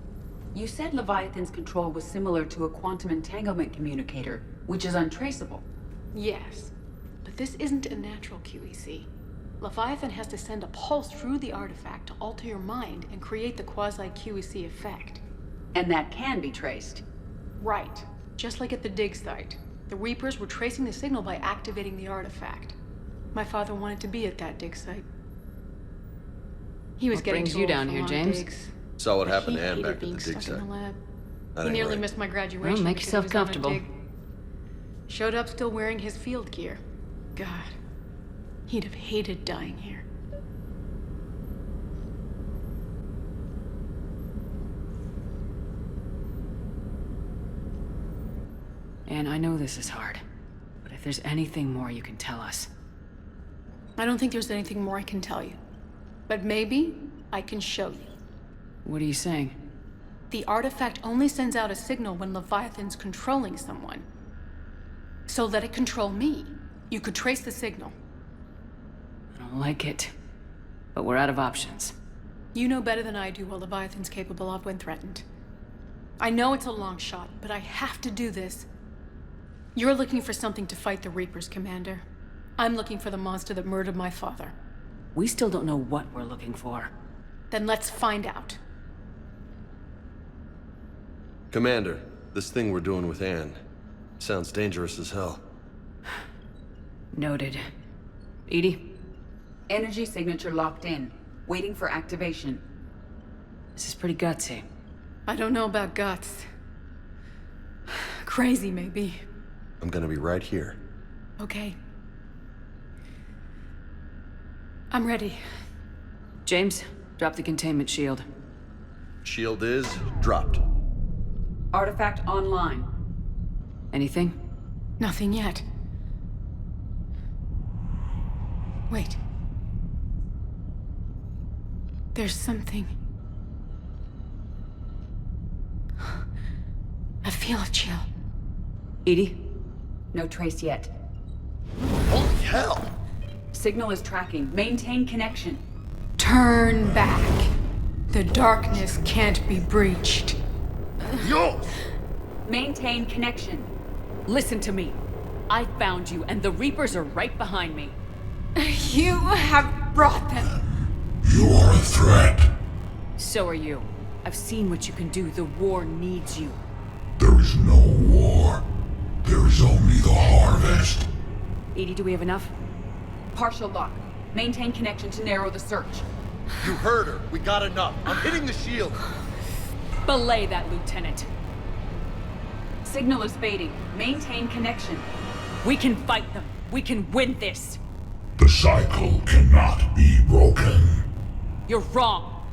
You said Leviathan's control was similar to a quantum entanglement communicator, which is untraceable. Yes. But this isn't a natural QEC. Leviathan has to send a pulse through the artifact to alter your mind and create the quasi-QEC effect. And that can be traced. Right. Just like at the dig site. The Reapers were tracing the signal by activating the artifact. My father wanted to be at that dig site. He was What getting brings too you old down for here, long James? digs. Saw what But happened he to Anne hated back at being the dig stuck in site. the lab. That He ain't nearly right. missed my graduation. Well, make because yourself he was on a comfortable. dig. Showed up still wearing his field gear. God, he'd have hated dying here. And I know this is hard, but if there's anything more you can tell us. I don't think there's anything more I can tell you. But maybe I can show you. What are you saying? The artifact only sends out a signal when Leviathan's controlling someone. So let it control me. You could trace the signal. I don't like it. But we're out of options. You know better than I do what Leviathan's capable of when threatened. I know it's a long shot, but I have to do this. You're looking for something to fight the Reapers, Commander. I'm looking for the monster that murdered my father. We still don't know what we're looking for. Then let's find out. Commander, this thing we're doing with Anne sounds dangerous as hell. Noted. Edie? Energy signature locked in, waiting for activation. This is pretty gutsy. I don't know about guts. Crazy, maybe. I'm gonna be right here. Okay. I'm ready. James, drop the containment shield. Shield is dropped. Artifact online. Anything? Nothing yet. Wait. There's something. I feel a chill. Edie? No trace yet. Holy hell! Signal is tracking. Maintain connection. Turn back. The darkness can't be breached. Yo! Maintain connection. Listen to me. I found you, and the Reapers are right behind me. You have brought them. You are a threat. So are you. I've seen what you can do. The war needs you. There is no war. There is only the harvest. Edie, do we have enough? Partial lock. Maintain connection to narrow the search. You heard her. We got enough. I'm hitting the shield. Belay that, Lieutenant. Signal is fading. Maintain connection. We can fight them. We can win this. The cycle cannot be broken. You're wrong.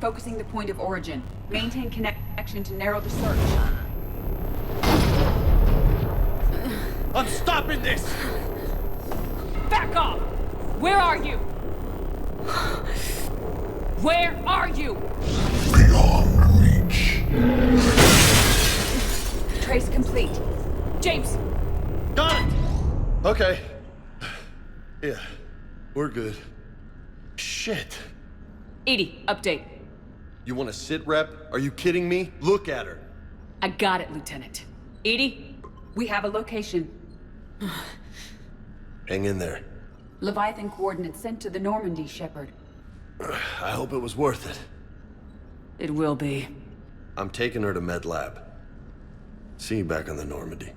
Focusing the point of origin. Maintain connection to narrow the search. I'm stopping this! Back off! Where are you? Where are you? Beyond reach. Trace complete. James! Got it! Okay. Yeah, we're good. Shit. Edie, update. You want to sit rep? Are you kidding me? Look at her. I got it, Lieutenant. Edie? We have a location. Hang in there. Leviathan coordinates sent to the Normandy, Shepard. I hope it was worth it. It will be. I'm taking her to Med Lab. See you back on the Normandy.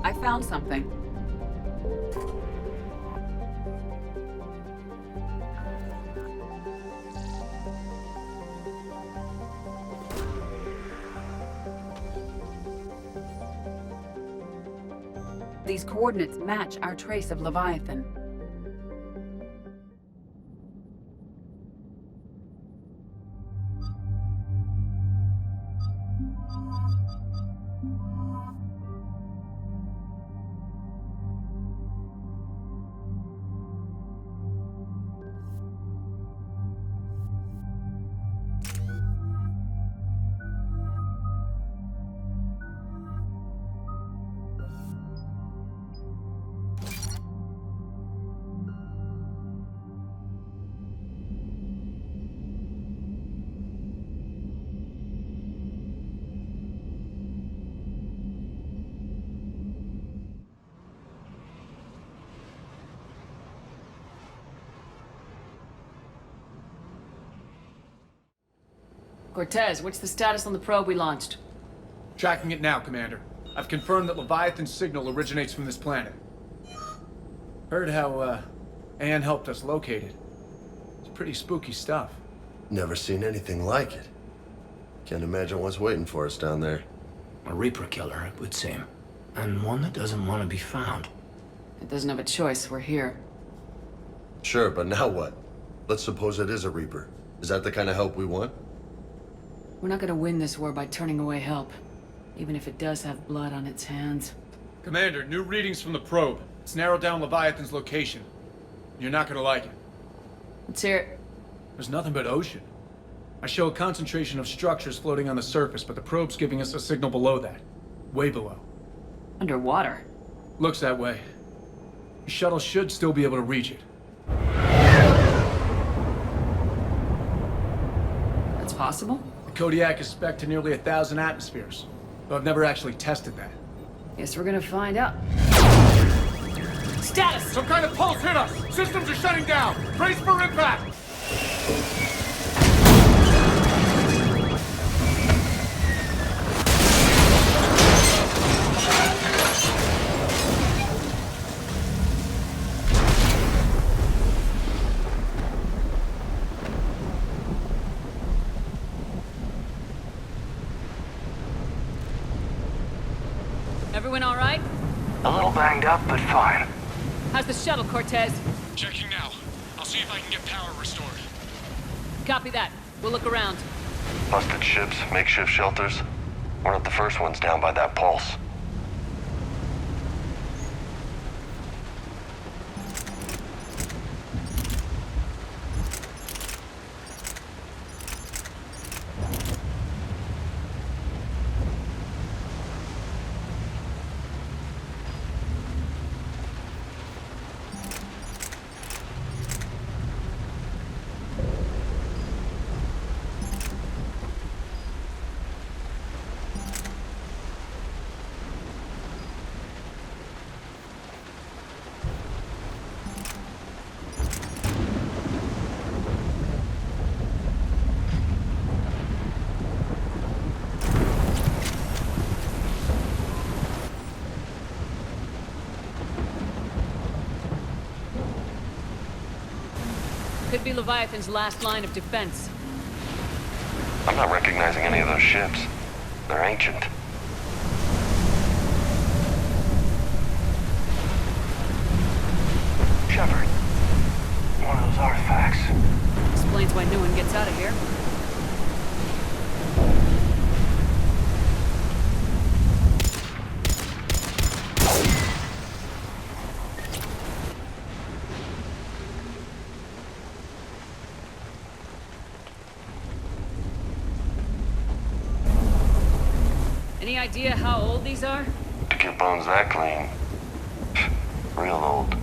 I found something. These coordinates match our trace of Leviathan. Cortez, what's the status on the probe we launched? Tracking it now, Commander. I've confirmed that Leviathan's signal originates from this planet. Heard how, Anne helped us locate it. It's pretty spooky stuff. Never seen anything like it. Can't imagine what's waiting for us down there. A Reaper killer, it would seem. And one that doesn't want to be found. It doesn't have a choice, we're here. Sure, but now what? Let's suppose it is a Reaper. Is that the kind of help we want? We're not gonna win this war by turning away help. Even if it does have blood on its hands. Commander, new readings from the probe. It's narrowed down Leviathan's location. You're not gonna like it. Let's hear it. There's nothing but ocean. I show a concentration of structures floating on the surface, but the probe's giving us a signal below that. Way below. Underwater? Looks that way. The shuttle should still be able to reach it. That's possible? The Kodiak is spec'd to nearly 1,000 atmospheres, though I've never actually tested that. Guess we're gonna find out. Status! Some kind of pulse hit us! Systems are shutting down! Brace for impact! Everyone all right? A little banged up, but fine. How's the shuttle, Cortez? Checking now. I'll see if I can get power restored. Copy that. We'll look around. Busted ships, makeshift shelters. We're not the first ones down by that pulse. Could be Leviathan's last line of defense. I'm not recognizing any of those ships. They're ancient. Shepard. One of those artifacts. Explains why no one gets out of here. Any idea how old these are? To get bones that clean. Real old.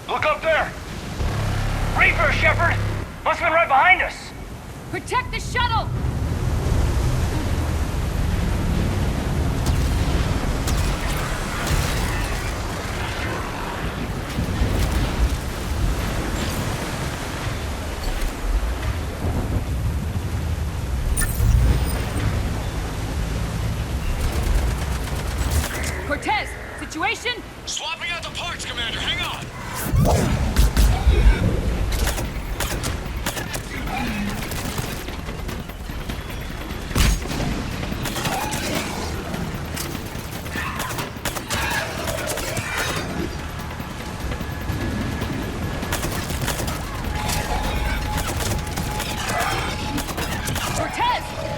Look up there! Reaper, Shepard! Must have been right behind us! Protect the shuttle! Situation? Swapping out the parts, Commander. Hang on.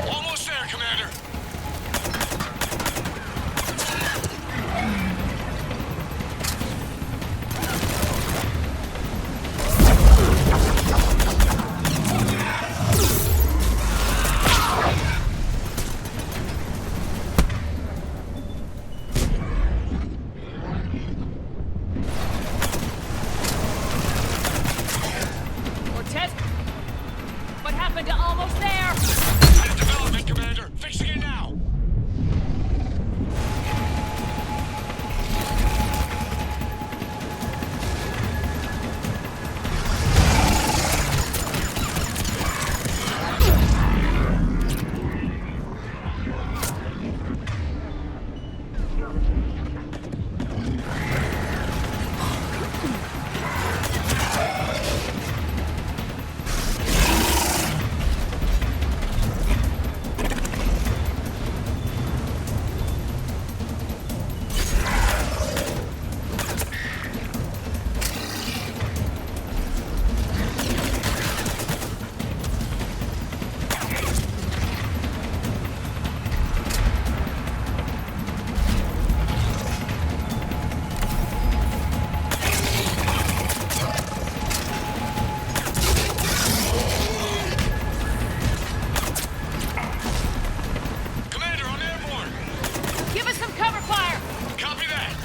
Almost there, Commander. Cortez? What happened to almost there? At development, Commander. Fixing it now. Commander, I'm airborne. Give us some cover fire! Copy that.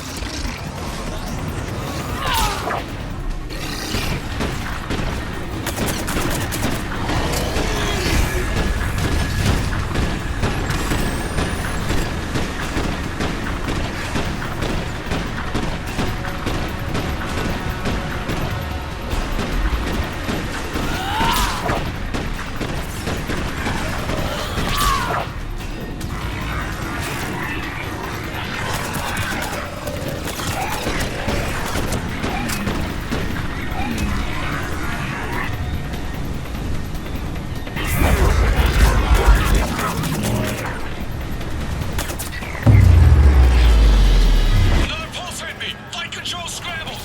Another pulse hit me. Flight control scrambled.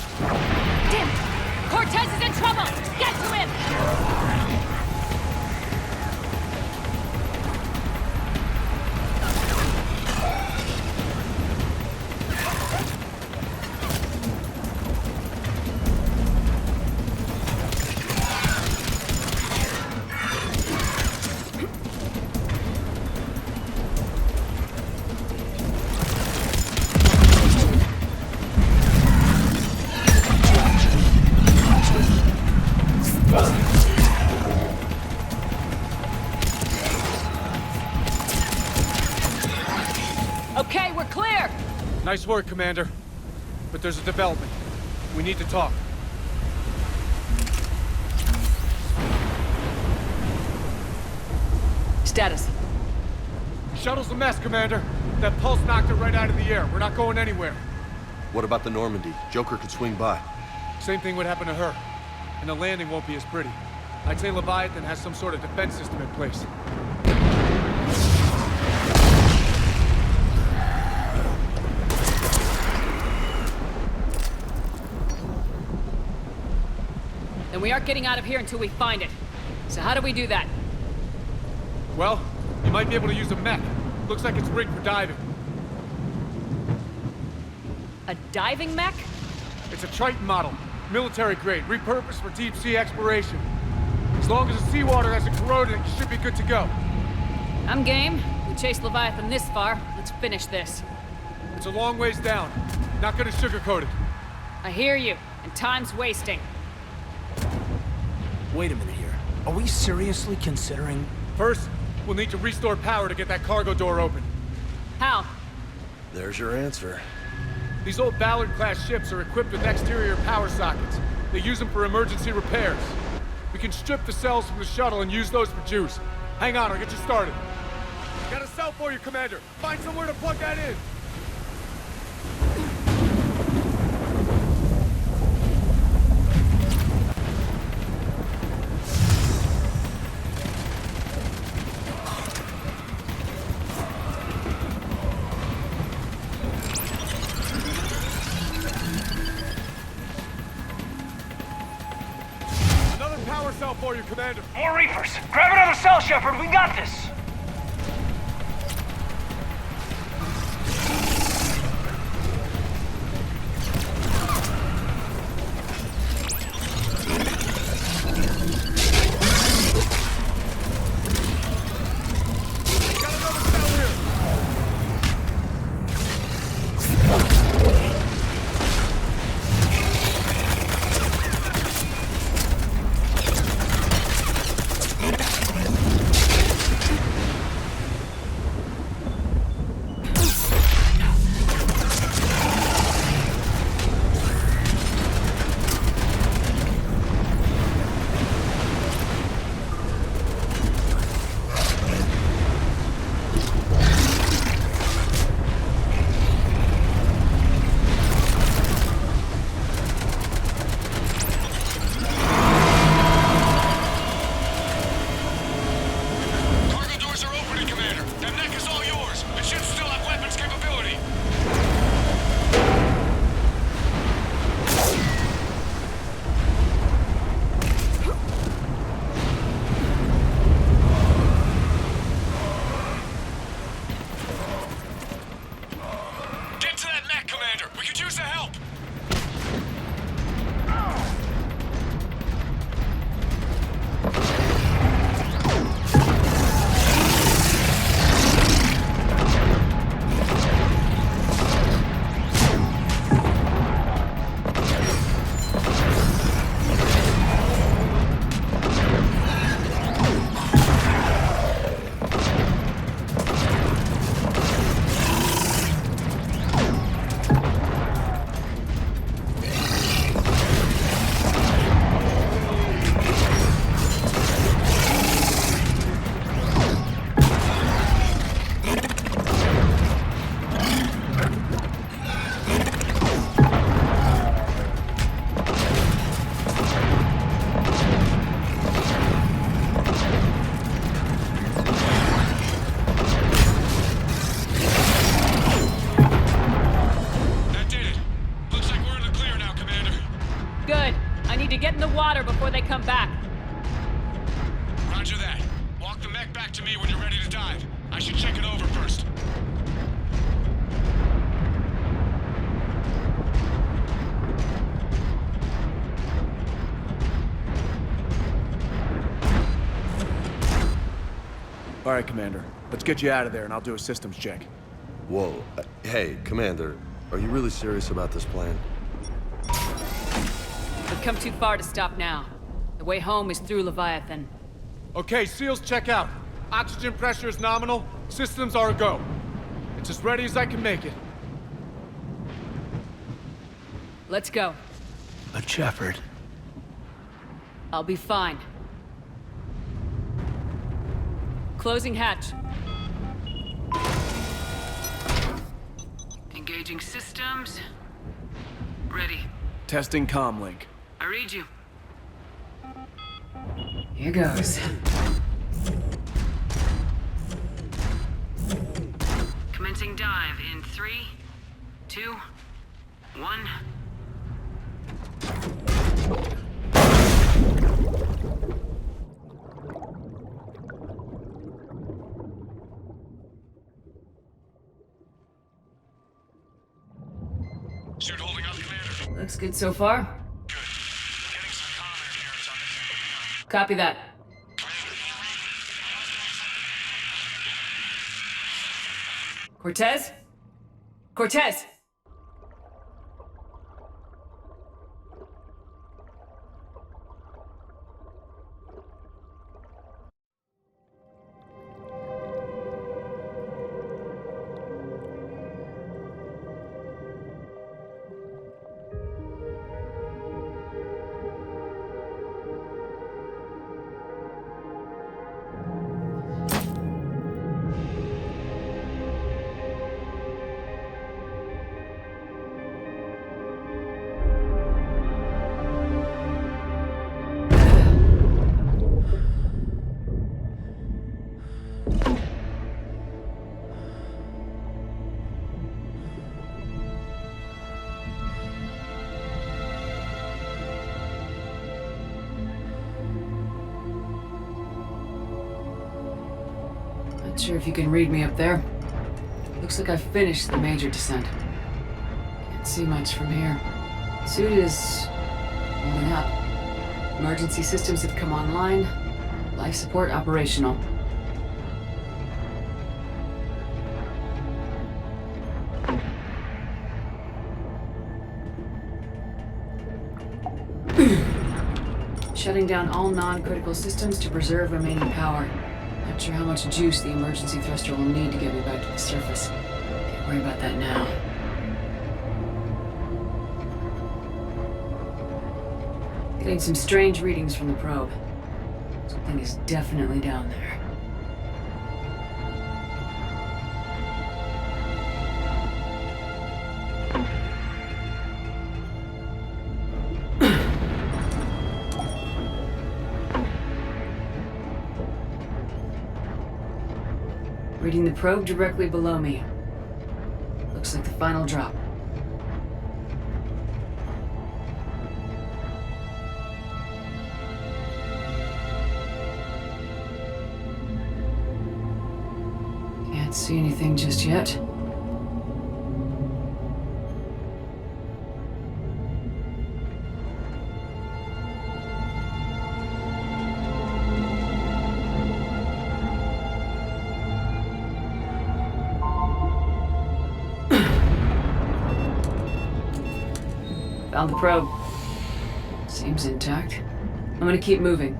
Damn it! Cortez is in trouble! Get to him! Okay, we're clear! Nice work, Commander. But there's a development. We need to talk. Status. Shuttle's a mess, Commander. That pulse knocked it right out of the air. We're not going anywhere. What about the Normandy? Joker could swing by. Same thing would happen to her. And the landing won't be as pretty. I'd say Leviathan has some sort of defense system in place. Then we aren't getting out of here until we find it. So how do we do that? Well, you might be able to use a mech. Looks like it's rigged for diving. A diving mech? It's a Triton model. Military grade, repurposed for deep sea exploration. As long as the seawater hasn't corroded, it should be good to go. I'm game. We chased Leviathan this far. Let's finish this. It's a long ways down. Not gonna sugarcoat it. I hear you, and time's wasting. Wait a minute here. Are we seriously considering... First, we'll need to restore power to get that cargo door open. How? There's your answer. These old Ballard-class ships are equipped with exterior power sockets. They use them for emergency repairs. We can strip the cells from the shuttle and use those for juice. Hang on, I'll get you started. Got a cell for you, Commander. Find somewhere to plug that in. intel for you, Commander. More Reapers! Grab another cell, Shepard! We got this! Before they come back. Roger that. Walk the mech back to me when you're ready to dive. I should check it over first. All right, Commander. Let's get you out of there and I'll do a systems check. Whoa. Hey, Commander, are you really serious about this plan? We've come too far to stop now. The way home is through Leviathan. Okay, SEALs check out. Oxygen pressure is nominal. Systems are a go. It's as ready as I can make it. Let's go. But Shepard... I'll be fine. Closing hatch. Engaging systems. Ready. Testing comlink. I read you. Here goes. Commencing dive in 3, 2, 1. Suit holding up, Commander. Looks good so far. Copy that. Cortez? Cortez! sure if you can read me up there. Looks like I've finished the major descent. Can't see much from here. Suit is holding up. Emergency systems have come online. Life support operational. Shutting down all non-critical systems to preserve remaining power. Not sure how much juice the emergency thruster will need to get me back to the surface. Can't worry about that now. Getting some strange readings from the probe. Something is definitely down there. Reading the probe directly below me. Looks like the final drop. Can't see anything just yet. Found the probe. Seems intact. I'm gonna keep moving.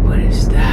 What is that?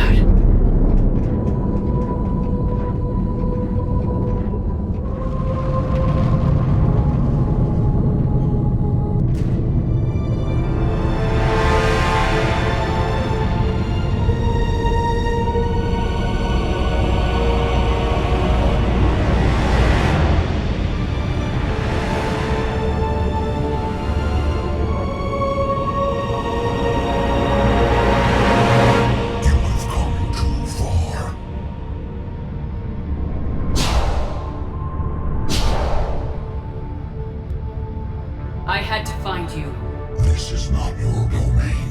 I had to find you. This is not your domain.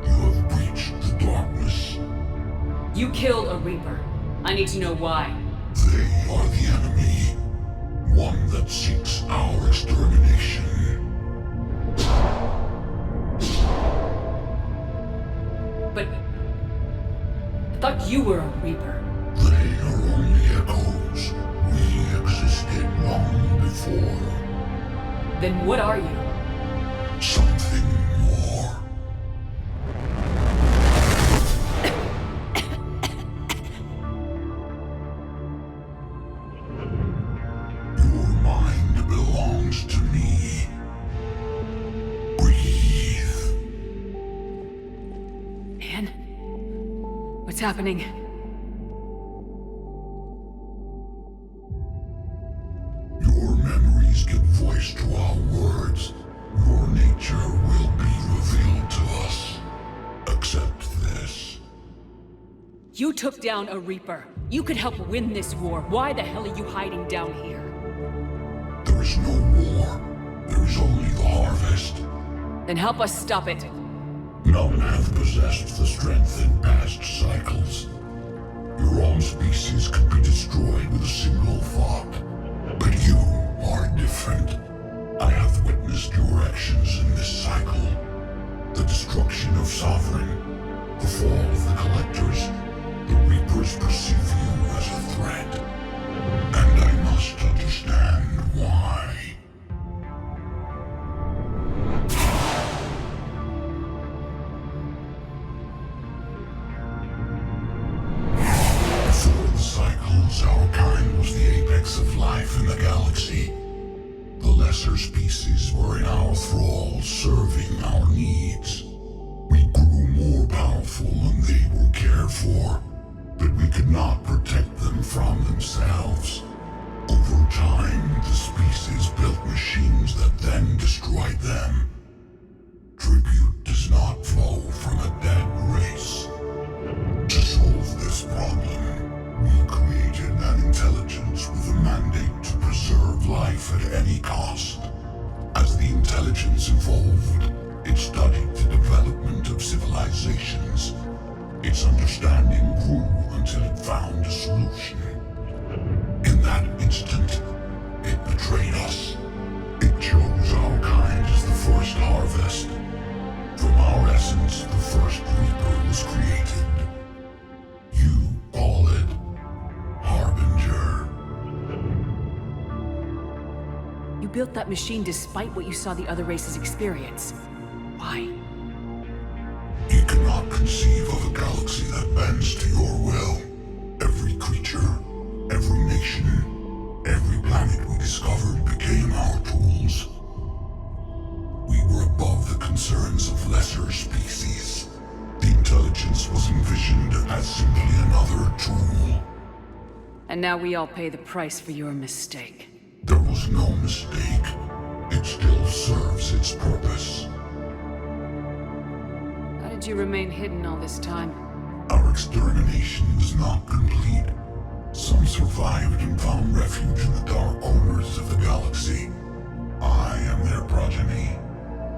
You have breached the darkness. You killed a Reaper. I need to know why. They are the enemy. One that seeks our extermination. But I thought you were a Reaper. They are only echoes. We existed long before. Then what are you? Something more. Your mind belongs to me. Breathe. Anne? What's happening? Your memories give voice to our words. Your nature will be revealed to us. Accept this. You took down a Reaper. You could help win this war. Why the hell are you hiding down here? There is no war. There is only the harvest. Then help us stop it. None have possessed the strength in past cycles. Your own species could be destroyed with a single thought. But you are different. I have witnessed your actions in this cycle. The destruction of Sovereign, the fall of the Collectors. The Reapers perceive you as a threat. And I must understand why. Before the cycles, our kind was the apex of life in the galaxy. The lesser species were in our thrall, serving our needs. We grew more powerful and they were cared for, but we could not protect them from themselves. Over time, the species built machines that then destroyed them. Tribute does not flow from a dead race. To solve this problem, we intelligence evolved. It studied the development of civilizations. Its understanding grew until it found a solution. In that instant, it betrayed us. It chose our kind as the first harvest. From our essence, the first Reaper was created. You call it Harbinger. You built that machine despite what you saw the other races experience. Why? You cannot conceive of a galaxy that bends to your will. Every creature, every nation, every planet we discovered became our tools. We were above the concerns of lesser species. The intelligence was envisioned as simply another tool. And now we all pay the price for your mistake. There was no mistake. It still serves its purpose. How did you remain hidden all this time? Our extermination was not complete. Some survived and found refuge in the dark corners of the galaxy. I am their progeny.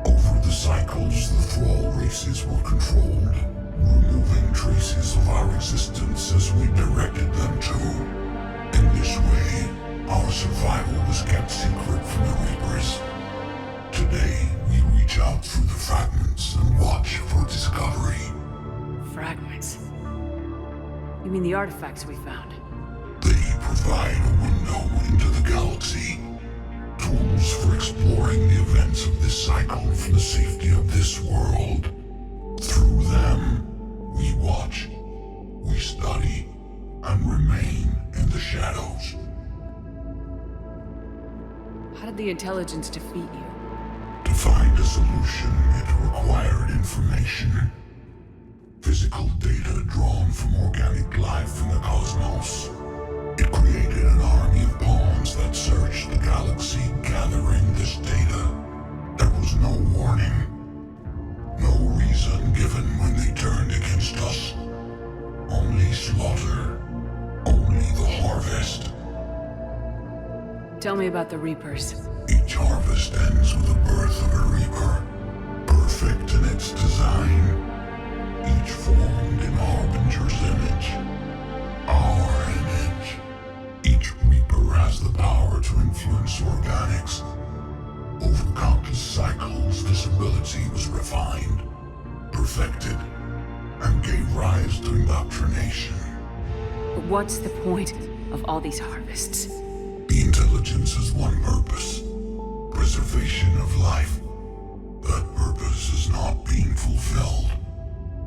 Over the cycles, the Thrall races were controlled, removing traces of our existence as we directed them to. In this way, our survival was kept secret from the Reapers. Today, we reach out through the fragments and watch for discovery. Fragments? You mean the artifacts we found? They provide a window into the galaxy. Tools for exploring the events of this cycle from the safety of this world. Through them, we watch, we study, and remain in the shadows. How did the intelligence defeat you? To find a solution, it required information. Physical data drawn from organic life in the cosmos. It created an army of pawns that searched the galaxy, gathering this data. There was no warning. No reason given when they turned against us. Only slaughter. Only the harvest. Tell me about the Reapers. Each harvest ends with the birth of a Reaper. Perfect in its design. Each formed in Harbinger's image. Our image. Each Reaper has the power to influence organics. Over countless cycles, this ability was refined, perfected, and gave rise to indoctrination. But what's the point of all these harvests? The intelligence has one purpose. Preservation of life. That purpose is not being fulfilled.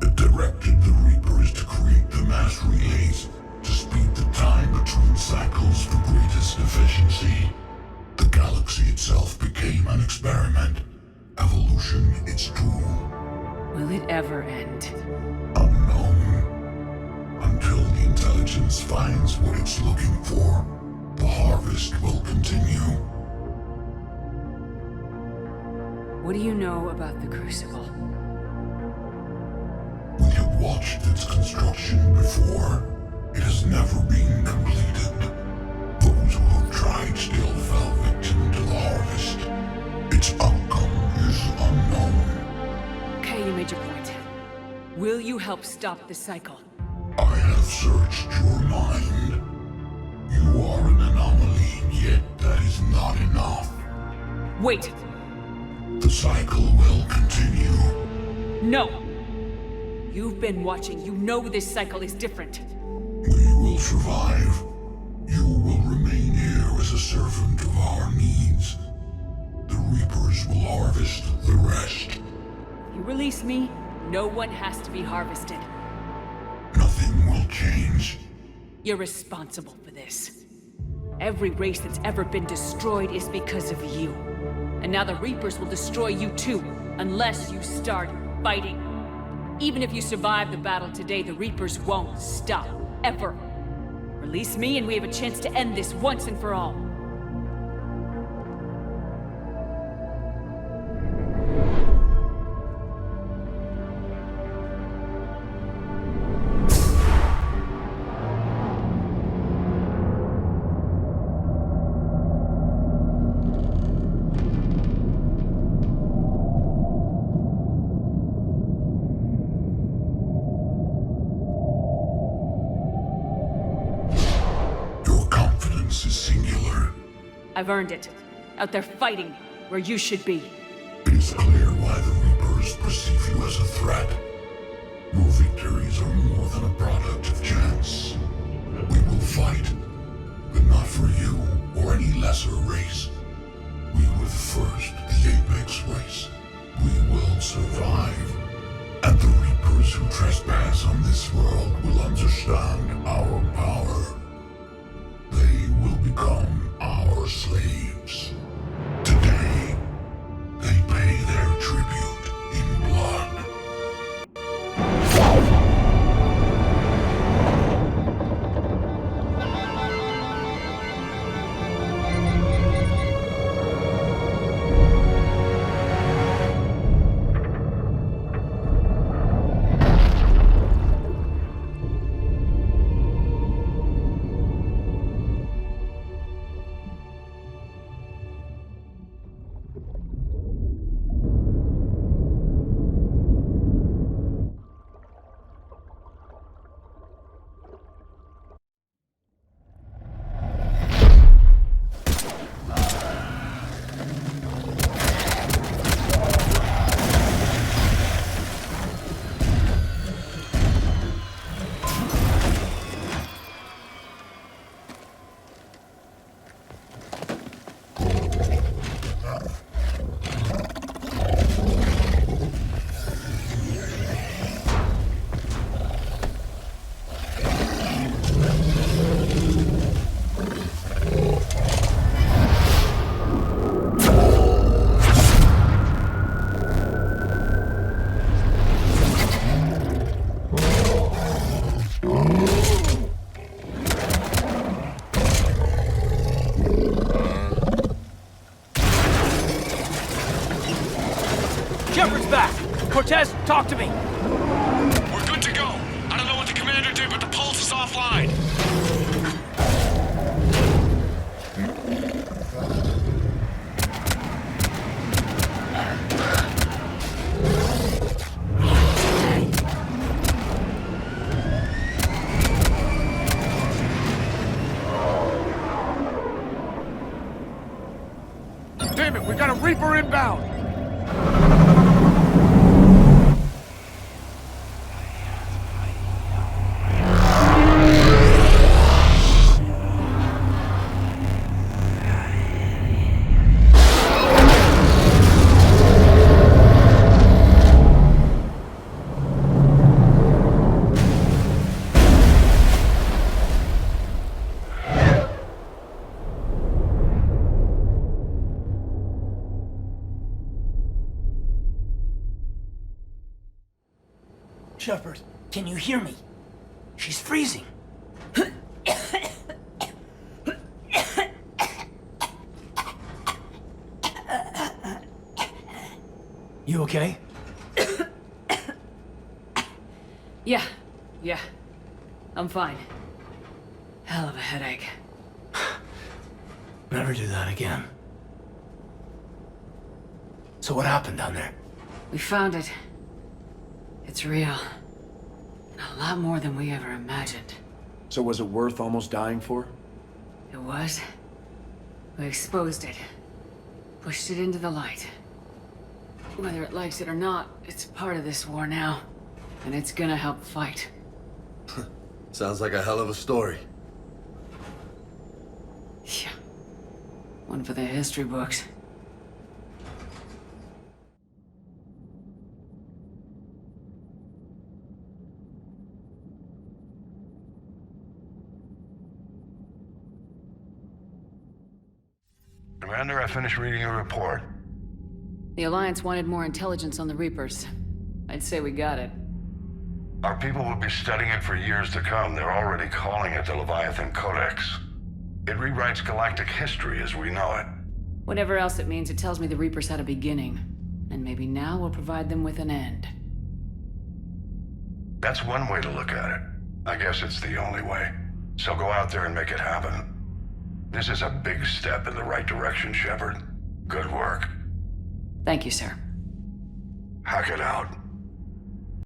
It directed the Reapers to create the mass relays to speed the time between cycles for greatest efficiency. The galaxy itself became an experiment. Evolution its tool. Will it ever end? Unknown. Until the intelligence finds what it's looking for, the harvest will continue. What do you know about the Crucible? We have watched its construction before. It has never been completed. Those who have tried still fell victim to the harvest. Its outcome is unknown. Okay, you made your point. Will you help stop the cycle? I have searched your mind. You are an anomaly, yet that is not enough. Wait! The cycle will continue. No! You've been watching. You know this cycle is different. We will survive. You will remain here as a servant of our needs. The Reapers will harvest the rest. If you release me, no one has to be harvested. Nothing will change. You're responsible for this. Every race that's ever been destroyed is because of you. And now the Reapers will destroy you too, unless you start fighting. Even if you survive the battle today, the Reapers won't stop, ever. Release me and we have a chance to end this once and for all. I've earned it. Out there fighting, where you should be. It is clear why the Reapers perceive you as a threat. Your victories are more than a product of chance. We will fight, but not for you or any lesser race. We were the first, the Apex race. We will survive. And the Reapers who trespass on this world will understand our power. They will become our slaves. Today, they pay their tribute in blood. Shepard's back! Cortez, talk to me! We're good to go. I don't know what the commander did, but the pulse is offline. Damn it, we got a Reaper inbound! Shepard, can you hear me? She's freezing. You okay? Yeah. I'm fine. Hell of a headache. Never do that again. So what happened down there? We found it. It's real. And a lot more than we ever imagined. So was it worth almost dying for? It was. We exposed it. Pushed it into the light. Whether it likes it or not, it's part of this war now. And it's gonna help fight. Sounds like a hell of a story. Yeah. One for the history books. Commander, I finished reading your report. The Alliance wanted more intelligence on the Reapers. I'd say we got it. Our people will be studying it for years to come. They're already calling it the Leviathan Codex. It rewrites galactic history as we know it. Whatever else it means, it tells me the Reapers had a beginning. And maybe now we'll provide them with an end. That's one way to look at it. I guess it's the only way. So go out there and make it happen. This is a big step in the right direction, Shepard. Good work. Thank you, sir. Hack it out.